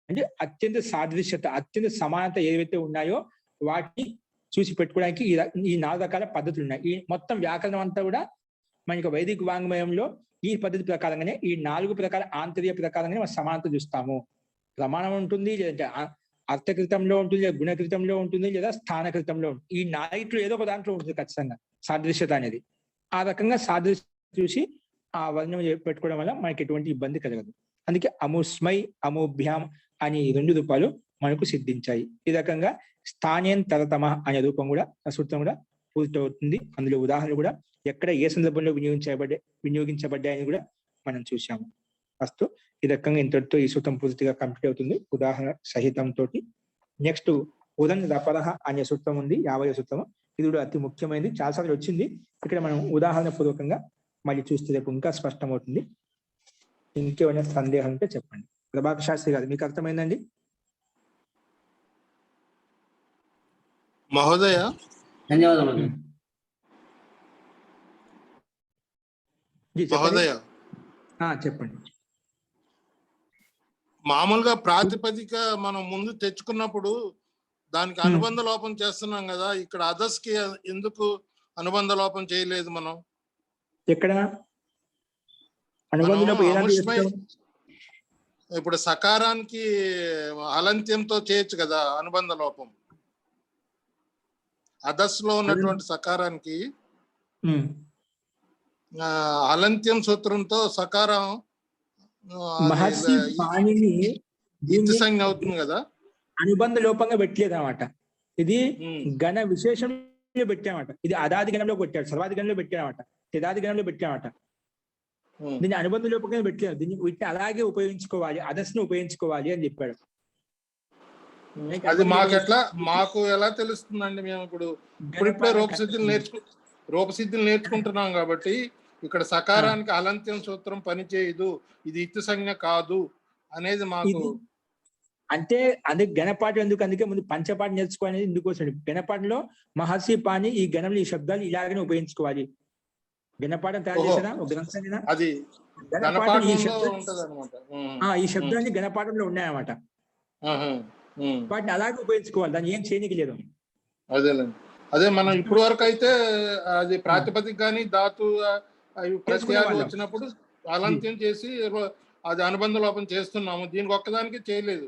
అంటే అత్యంత సాదృశ్యత, అత్యంత సమానత ఏవైతే ఉన్నాయో వాటిని చూసి పెట్టుకోవడానికి ఈ 4 రకాల పద్ధతులు ఉన్నాయి. ఈ మొత్తం వ్యాకరణం అంతా కూడా మనకి వైదిక వాంగ్మయంలో ఈ పద్ధతి ప్రకారంగానే, ఈ 4 ప్రకార ఆంతర్య ప్రకారంగానే మనం సమానత చూస్తాము. ప్రమాణం ఉంటుంది, లేదంటే అర్థకృతంలో ఉంటుంది, లేదా గుణకృతంలో ఉంటుంది, లేదా స్థానకృతంలో ఉంటుంది. ఈ 4 ఏదో ఒక దాంట్లో ఉంటుంది ఖచ్చితంగా సాదృశ్యత అనేది. ఆ రకంగా సాదృశ్యత చూసి ఆ వర్ణం పెట్టుకోవడం వల్ల మనకి ఎటువంటి ఇబ్బంది కలగదు. అందుకే అముస్మై, అముభ్యాం అని 2 రూపాలు మనకు సిద్ధించాయి. ఈ రకంగా స్థానేంతరతమ అనే రూపం కూడా సూత్రం కూడా పూర్తవుతుంది. అందులో ఉదాహరణలు కూడా ఎక్కడ ఏ సందర్భంలో వినియోగించబడ్డాయని కూడా మనం చూసాము. ఫస్ట్ ఈ రకంగా ఇంతటితో ఈ సూత్రం పూర్తిగా కంప్లీట్ అవుతుంది ఉదాహరణ సహితంతో. నెక్స్ట్ ఉదన్ రపరహ అనే సూత్రం ఉంది, 50వ సూత్రం. ఇది కూడా అతి ముఖ్యమైనది, చాలాసార్లు వచ్చింది. ఇక్కడ మనం ఉదాహరణ పూర్వకంగా మళ్ళీ చూస్తే రేపు ఇంకా స్పష్టమవుతుంది. ఇంకేమైనా సందేహం ఉంటే చెప్పండి. ప్రభాకర్ శాస్త్రి గారు, మీకు అర్థమైందండి? మహోదయ, ధన్యవాదాలు. మహోదయ, చెప్పండి. మామూలుగా ప్రాతిపదిక మనం ముందు తెచ్చుకున్నప్పుడు దానికి అనుబంధ లోపం చేస్తున్నాం కదా, ఇక్కడ అదర్స్ కి ఎందుకు అనుబంధ లోపం చేయలేదు మనం? ఎక్కడ అనుబంధ లోపం ఇప్పుడు సకారానికి అలంత్యంతో చేయొచ్చు కదా అనుబంధ లోపం. అదర్స్ లో ఉన్నటువంటి సకారానికి అలంత్యం సూత్రంతో సకారం మహర్షి పాణిని సంజ్ఞ అవుతుంది కదా, అనుబంధ లోపంగా పెట్టలేదు అనమాట. ఇది గణ విశేషంలో పెట్టామట. ఇది అదాది గణంలో పెట్టాడు, సర్వాది గణంలో పెట్టామట, తెదాది గణంలో పెట్టామట. దీన్ని అనుబంధ లోపంగా పెట్టలేదు. దీన్ని వీటిని అలాగే ఉపయోగించుకోవాలి, అదర్స్ని ఉపయోగించుకోవాలి అని చెప్పాడు. అది మాకు ఎలా తెలుస్తుందండి? మేము ఇప్పుడిప్పుడే రూపసిద్ధులు నేర్చుకుంటున్నాం కాబట్టి ఇక్కడ సకారానికి అలంత్యం సూత్రం పనిచేయదు, ఇది ఇత్తు సంజ్ఞ కాదు అనేది మాకు. అంటే అదే గణపాఠం ఎందుకు, అందుకే ముందు పంచపాఠం నేర్చుకోవాలనేది ఎందుకోసం. గణపాఠంలో మహర్షి పాణి ఈ గణంలో ఈ శబ్దాలు ఇలాగనే ఉపయోగించుకోవాలి. గణపాఠం తయారు చేసారా ఒక గ్రంథం, అది ఈ శబ్దాన్ని గణపాఠంలో ఉన్నాయన్నమాట. వాటిని అలాగే ఉపయోగించుకోవాలి, దాన్ని ఏం చేయనికి లేదు. అదే మనం ఇప్పుడు వరకు అయితే అది ప్రాతిపదిక కానీ ధాతు ప్రత్యయాలు వచ్చినప్పుడు అలంత్యం చేసి అది అనుబంధ లోపం చేస్తున్నాము, దీనికి ఒక్కదానికి చేయలేదు.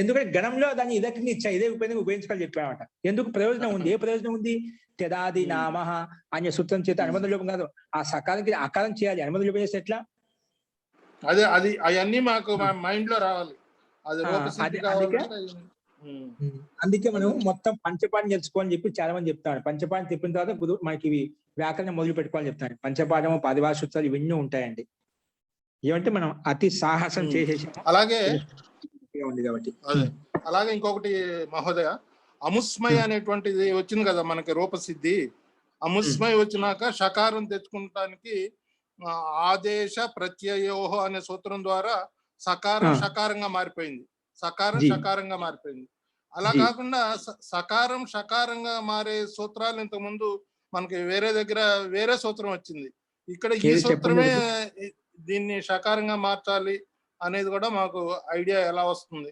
ఎందుకంటే గణంలో దాన్ని ఇదకి ఇచ్చా, ఇదే ఉపయోగించుకోవాలి చెప్పామట. ఎందుకు ప్రయోజనం ఉంది? ఏ ప్రయోజనం ఉంది? తెదాది నామ అనే సూత్రం చేత అనుబంధ లోపం కాదు, ఆ సకారానికి ఆకారం చేయాలి. అనుబంధ లోపం చేస్తే ఎట్లా? అదే అది అవన్నీ మాకు మైండ్ లో రావాలి. అందుకే మనం మొత్తం పంచపాఠం నేర్చుకోవాలని చెప్పి చాలా మంది చెప్తారు. పంచపాఠం చెప్పిన తర్వాత మనకి ఇవి వ్యాకరణం మొదలు పెట్టుకోవాలని చెప్తారు. పంచపాఠము, పాదిభాష సూత్రాలు ఇవన్నీ ఉంటాయండి. ఏమంటే మనం అతి సాహసం చేసేసాము. అలాగే ఉంది కాబట్టి. అలాగే ఇంకొకటి మహోదయ, అముస్మయ అనేటువంటిది వచ్చింది కదా మనకి రూపసిద్ధి. అముస్మయ వచ్చినాక షకారం తెచ్చుకోవటానికి ఆదేశ ప్రత్యయోహ అనే సూత్రం ద్వారా సకారం షకారంగా మారిపోయింది, సకారం షకారంగా మారిపోయింది. అలా కాకుండా సకారం షకారంగా మారే సూత్రాలు ఇంతకు ముందు మనకి వేరే దగ్గర వేరే సూత్రం వచ్చింది. ఇక్కడ ఈ సూత్రమే దీన్ని షకారంగా మార్చాలి అనేది కూడా మాకు ఐడియా ఎలా వస్తుంది?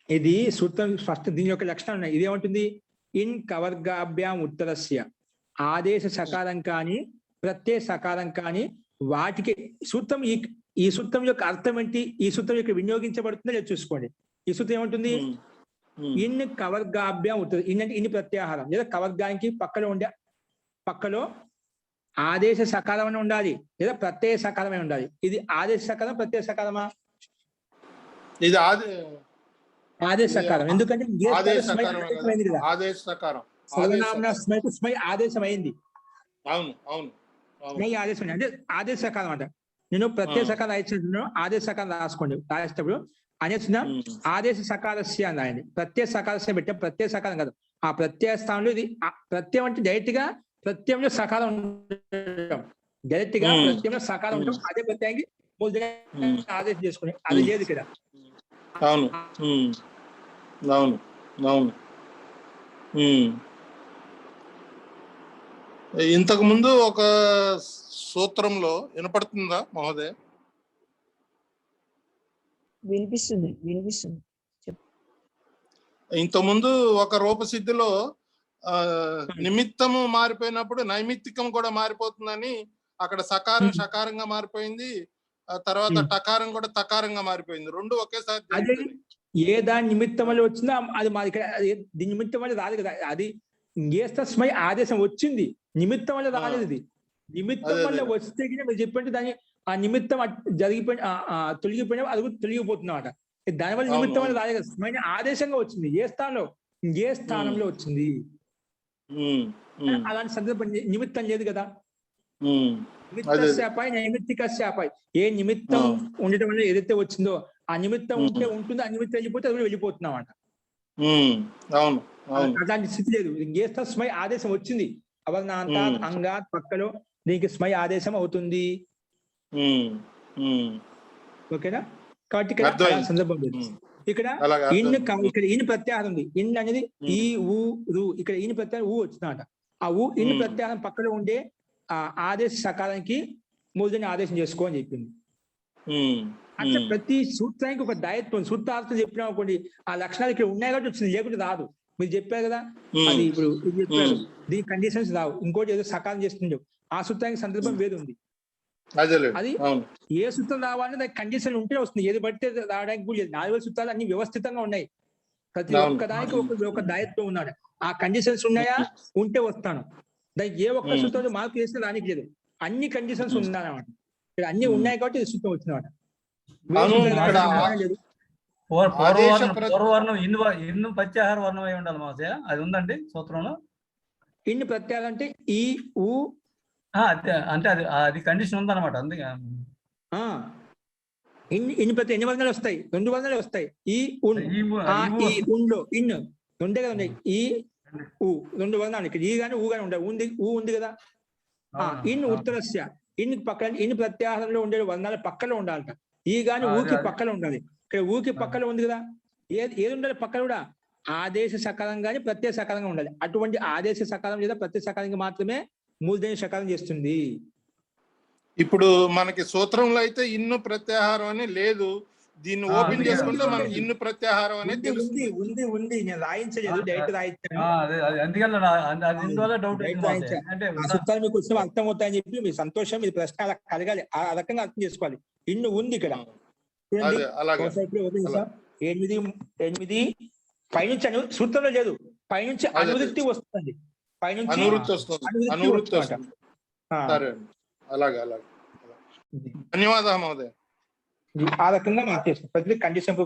ఇది సూత్రం ఫస్ట్ దీని యొక్క లక్షణం ఉన్నాయి. ఇదేమంటుంది? ఇన్ కవర్గాభ్యాం ఉత్తరస్య ఆదేశ సకారం కానీ ప్రత్యయ సకారం కానీ వాటికి సూత్రం ఈ సూత్రం యొక్క అర్థం ఏంటి, ఈ సూత్రం యొక్క వినియోగించబడుతుందో లేదు చూసుకోండి. ఈ సూత్రం ఏమంటుంది? ఇన్ కవర్గాభ్యాం ఉత్తర, ఇన్ అంటే ఇన్ని ప్రత్యాహారం, లేదా కవర్గానికి పక్కలో ఆదేశ సకారం అని ఉండాలి, లేదా ప్రత్యయ సకారమే ఉండాలి. ఇది ఆదేశ సకారం, ప్రత్యయ సకారమా? ఇది ఆదేశ సకారం. ఎందుకంటే సర్వనామ స్మైకు స్మై ఆదేశం అయింది. స్మై ఆదేశం అంటే ఆదేశ సకాలం అంట. నేను ప్రత్యయ సకాలం రాయించిన ఆదేశ సకాలం రాసేటప్పుడు అనేసిన ఆదేశ సకాలస్య అని రాయండి. ప్రత్యయ సకాలస్య పెట్టే ప్రత్యయ సకాలం కాదు. ఆ ప్రత్యయ స్థానంలో ఇది ప్రత్యయం అంటే డైరెక్ట్ గా ప్రత్యయంలో సకాలం ఉండటం, డైరెక్ట్ గా ప్రత్యయంలో సకాలం ఉండటం, అదే ప్రత్యయానికి ఆదేశం చేసుకుని అది లేదు ఇక్కడ. అవును అవును. ఇంతకు ముందు ఒక సూత్రంలో వినపడుతుందా మహోదయ? వినిపిస్తుంది. ఇంతకుముందు ఒక రూపసిద్ధిలో నిమిత్తము మారిపోయినప్పుడు నైమిత్తికం కూడా మారిపోతుందని అక్కడ సకారం షకారంగా మారిపోయింది, ఆ తర్వాత టకారం కూడా తకారంగా మారిపోయింది. రెండు ఒకేసారి అదే జరుగుతుంది. ఏ దాని నిమిత్తం వల్ల వచ్చినా అది మా ఇక్కడ దీని నిమిత్తం వల్ల రాదు కదా. అది తస్మై ఆదేశం వచ్చింది, నిమిత్తం వల్ల రాలేదు. ఇది నిమిత్తం అదే, వల్ల అదే. వస్తే మీరు చెప్పండి దాని ఆ నిమిత్తం జరిగిపోయిన తొలగిపోయినా అది కూడా తొలగిపోతున్నమాట. దానివల్ల నిమిత్తం వల్ల రాలేదు కదా, స్మై ఆదేశంగా వచ్చింది. ఏ స్థానంలో వచ్చింది, అలాంటి సందర్భం నిమిత్తం లేదు కదా. నిమిత్తస్యాపై నైమిత్తికస్యాపై ఏ నిమిత్తం ఉండటం వల్ల ఏదైతే వచ్చిందో ఆ నిమిత్తం ఉంటే ఉంటుంది, ఆ నిమిత్తం వెళ్ళిపోతే అది కూడా వెళ్ళిపోతున్నాం అంట. అవును అవును. అలాంటి స్థితి లేదు. ఏ స్మై ఆదేశం వచ్చింది, అవర్ణాంత అంగాత్ పక్కలో దీనికి స్మై ఆదేశం అవుతుంది. ఓకేనా? కాబట్టి ఇక్కడ అలాంటి సందర్భం లేదు. ఇక్కడ ఇన్ ఇక్కడ ఇన్ ప్రత్యాహారం ఉంది. ఇన్ అనేది ఈ ఊ రు, ఇక్కడ ఇన్ ప్రత్యాహారం ఊ వచ్చిందట. ఆ ఊ ఇన్ ప్రత్యాహారం పక్కన ఉండే ఆ ఆదేశ సకాలానికి మూలధని ఆదేశం చేసుకో అని చెప్పింది. అంటే ప్రతి సూత్రానికి ఒక దాయత్వం, సూత్రార్థం చెప్పినా అనుకోండి ఆ లక్షణాలు ఇక్కడ ఉన్నాయి కాబట్టి వచ్చింది, లేకుంటే రాదు. మీరు చెప్పారు కదా, అది ఇప్పుడు ఇది చెప్పారు, దీని కండిషన్స్ రావు. ఇంకోటి ఏదో సకాలం చేస్తుండే ఆ సూత్రానికి సందర్భం వేరు ఉంది. అది ఏ సూత్రం రావాలని దానికి కండిషన్ ఉంటే వస్తుంది, ఏది పడితే రావడానికి కూడా లేదు. 4 సూత్రాలు అన్ని వ్యవస్థితంగా ఉన్నాయి, ప్రతి ఒక్కదానికి ఒక దాయత్వం ఉన్నాడు. ఆ కండిషన్స్ ఉన్నాయా, ఉంటే వస్తాను. దానికి ఏ ఒక్క సూత్రం మార్పు చేస్తే దానికి లేదు, అన్ని కండిషన్స్ ఉన్నాయన్నమాట. ఇక్కడ అన్ని ఉన్నాయి కాబట్టి ఇది సూత్రం వచ్చినమాట. పూర్వవర్ణం ఇన్ను ప్రత్యాహార వర్ణం అయి ఉండాలి మాసే, అది ఉందండి సూత్రంలో. ఇన్ని ప్రత్యాహారం అంటే ఈ ఊ అంటే అది కండిషన్ ఉందన్నమాట. అందుకే ఇన్ని ప్రతి ఎన్ని వర్ణాలు వస్తాయి, 2 వర్ణాలు వస్తాయి. ఈ ఉన్ ఈ ఉండ్లో ఇన్ రెండే కదా ఉన్నాయి. ఈ ఊ 2 వర్ణాలు, ఇక్కడ ఈ గాని ఊ గాని ఉంటాయి. ఊ ఉంది కదా. ఇన్ ఉత్తరస్య, ఇన్ పక్కన ఇన్ ప్రత్యాహారంలో ఉండే వర్ణాలు పక్కలో ఉండాలంట. ఈ గాని ఊకి పక్కలో ఉండాలి. ఇక్కడ ఊకి పక్కలో ఉంది కదా, ఏది ఉండాలి పక్కన కూడా ఆదేశ సకాలం గాని ప్రత్యయ సకాలంగా ఉండాలి. అటువంటి ఆదేశ సకాలం లేదా ప్రత్యయ సకాలంగా మాత్రమే మూలధని సకాలం చేస్తుంది. ఇప్పుడు మనకి సూత్రంలో అయితే ఇన్ను ప్రత్యాహారం అని లేదు, దీన్ని ఓపెన్ చేసుకుంటే మనకి ఇన్ను ప్రత్యాహారం అనేది తెలుస్తుంది. ఉంది నేను రాయించలేదు, డైరెక్ట్ రాయించాను. అందువల్ల డౌట్ సూత్రాలు మీకు వచ్చిన అర్థం అవుతాయని చెప్పి మీ సంతోషం, మీ ప్రశ్న అలా కలగాలి, ఆ రకంగా అర్థం చేసుకోవాలి. ఇన్ను ఉంది ఇక్కడ చూడండి, 8 పైనుంచి సూత్రంలో లేదు, పైనుంచి అనువృత్తి వస్తుంది, పైనుంచి అనువృత్తి వస్తుంది. సరే, అలాగే ధన్యవాదాలు మహోదయ. ఆ రకంగా మార్చేస్తాం ప్రతి కండిషన్.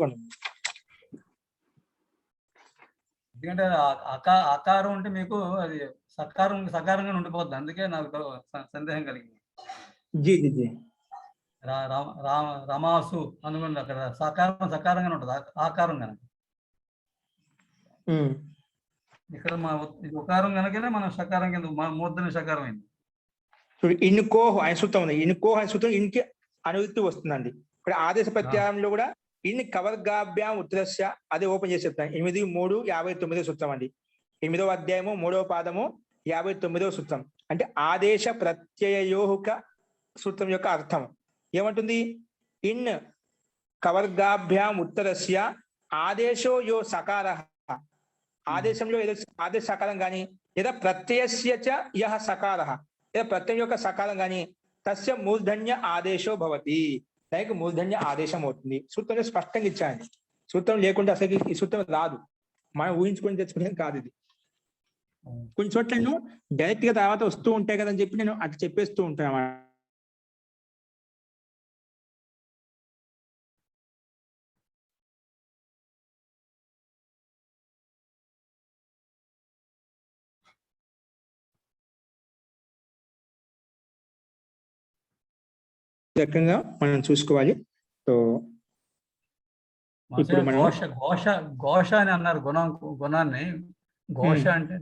ఎందుకంటే అకారం ఉంటే మీకు అది సకారంగా ఉండిపోద్ది, అందుకే నాకు సందేహం కలిగింది. జీ జీ జీ రమాసు అనుకోండి, అక్కడ సకారంగానే ఉంటుంది, ఆకారం కనుక. ఇక్కడ ఉకారం కనుకనే మనం సకారం కింద మూర్ధని సకారం అయింది. ఇన్కోహ్ అనే సూత్రం ఉంది. ఇన్కోహ్ అనే సూత్రం ఇన్కి అనువృత్తి వస్తుందండి. ఇక్కడ ఆదేశ ప్రత్యాయంలో కూడా ఇన్ కవర్గాభ్యాం ఉత్తరస్య, అదే ఓపెన్ చేసి చెప్తాను. 8:3:59 సూత్రం అండి. 8వ అధ్యాయము 3వ పాదము 59వ సూత్రం. అంటే ఆదేశ ప్రత్యయోహక సూత్రం యొక్క అర్థం ఏమంటుంది? ఇన్ కవర్గాభ్యాం ఉత్తరస్య ఆదేశో యో సకార, ఆదేశంలో ఏదో ఆదేశ సకాలం కానీ లేదా ప్రత్యయస్య చ యః సకారః, లేదా ప్రత్యయం యొక్క సకాలం కానీ తస్య మూర్ధన్య ఆదేశో భవతి, దానికి మూర్ధన్య ఆదేశం అవుతుంది. సూత్రంలో స్పష్టంగా ఇచ్చాయండి. సూత్రం లేకుండా అసలు ఈ సూత్రం రాదు, మనం ఊహించుకొని తెచ్చుకునేది కాదు ఇది. కొన్ని చోట్ల నేను డైరెక్ట్ గా తర్వాత వస్తూ ఉంటాయి కదా అని చెప్పి నేను అట్లా చెప్పేస్తూ ఉంటాను. రకంగా మనం చూసుకోవాలి. సో ఇప్పుడు మనం ఘోష అని అన్నారు, గుణాన్ని ఘోష అంటే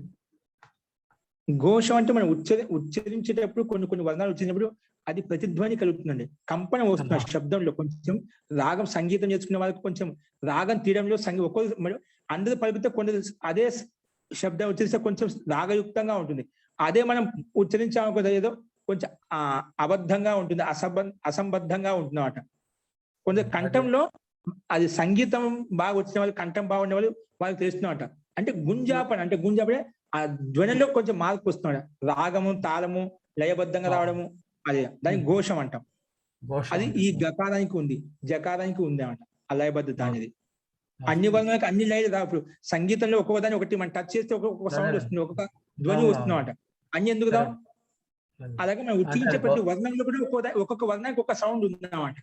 ఘోషం అంటే మనం ఉచ్చరించేటప్పుడు కొన్ని వర్ణాలు ఉచ్చరించినప్పుడు అది ప్రతిధ్వని కలుగుతుందండి, కంపనం వస్తుంది శబ్దంలో. కొంచెం రాగం సంగీతం నేర్చుకునే వాళ్ళకి కొంచెం రాగం తీయడంలో ఒక్కొక్క అందరూ పలిపితే కొంచెం అదే శబ్దం ఉచ్చరిస్తే కొంచెం రాగయుక్తంగా ఉంటుంది. అదే మనం ఉచ్చరించాము కదా ఏదో కొంచెం అబద్ధంగా ఉంటుంది, అసంబద్ధంగా ఉంటుంది అన్నమాట. కొంచెం కంఠంలో అది సంగీతం బాగా వచ్చిన వాళ్ళు, కంఠం బాగుండే వాళ్ళు వాళ్ళకి తెలుస్తున్నమాట. అంటే గుంజాపన అంటే గుంజాపడే ఆ ధ్వనిలో కొంచెం మార్పు వస్తున్నాడు. రాగము, తాళము లయబద్ధంగా రావడము, అదే దానికి ఘోషం అంటాం. అది ఈ గకారానికి ఉంది, జకారానికి ఉంది అన్నమాట ఆ లయబద్ధత అనేది. అన్ని వర్ణాలకు అన్ని లయలు రావు. ఇప్పుడు సంగీతంలో ఒక్కొక్క దాన్ని ఒకటి మనం టచ్ చేస్తే ఒక్కొక్క సౌండ్ వస్తుంది, ఒక్కొక్క ధ్వని వస్తుంది అన్నమాట. అన్ని ఎందుకు రావు? అలాగే మనం ఉచ్చరించే ప్రతి వర్ణంలో కూడా ఒక్కొక్క వర్ణానికి ఒక సౌండ్ ఉంది అన్నమాట.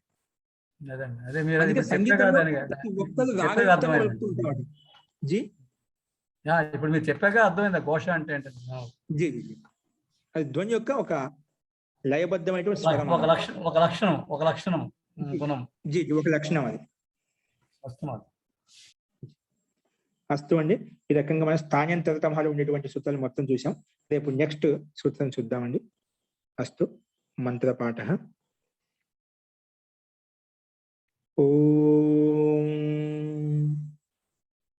అందుకే సంగీతంలో ప్రతి ఒక్కరు రాగయుక్తంగా పలుకుతుంటారు. జీ ఇప్పుడు మీరు చెప్పాక అర్థమైంది ఘోష అంటే ఏంటంటే. జీ జీ అది ధ్వని యొక్క ఒక లయబద్ధమైనటువంటి స్వరం, ఒక లక్షణం గుణం. జీ ఒక లక్షణం అది. వస్తున్నది. అస్తు అండి. ఈ రకంగా మనం స్థాన్యంతరతమాలు ఉండేటువంటి సూత్రాలు మొత్తం చూసాం. రేపు నెక్స్ట్ సూత్రం చూద్దామండి. అస్తు. మంత్రపాఠ. ఓం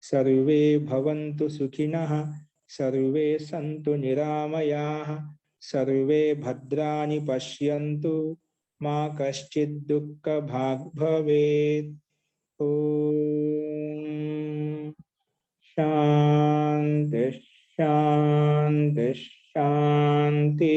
సర్వే భవంతు సుఖినః, సర్వే సంతు నిరామయాః, సర్వే భద్రాణి పశ్యంతు, మా కశ్చిద్ దుఃఖభాగ్ భవేత్. ఓం శాంతి శాంతి శాంతి.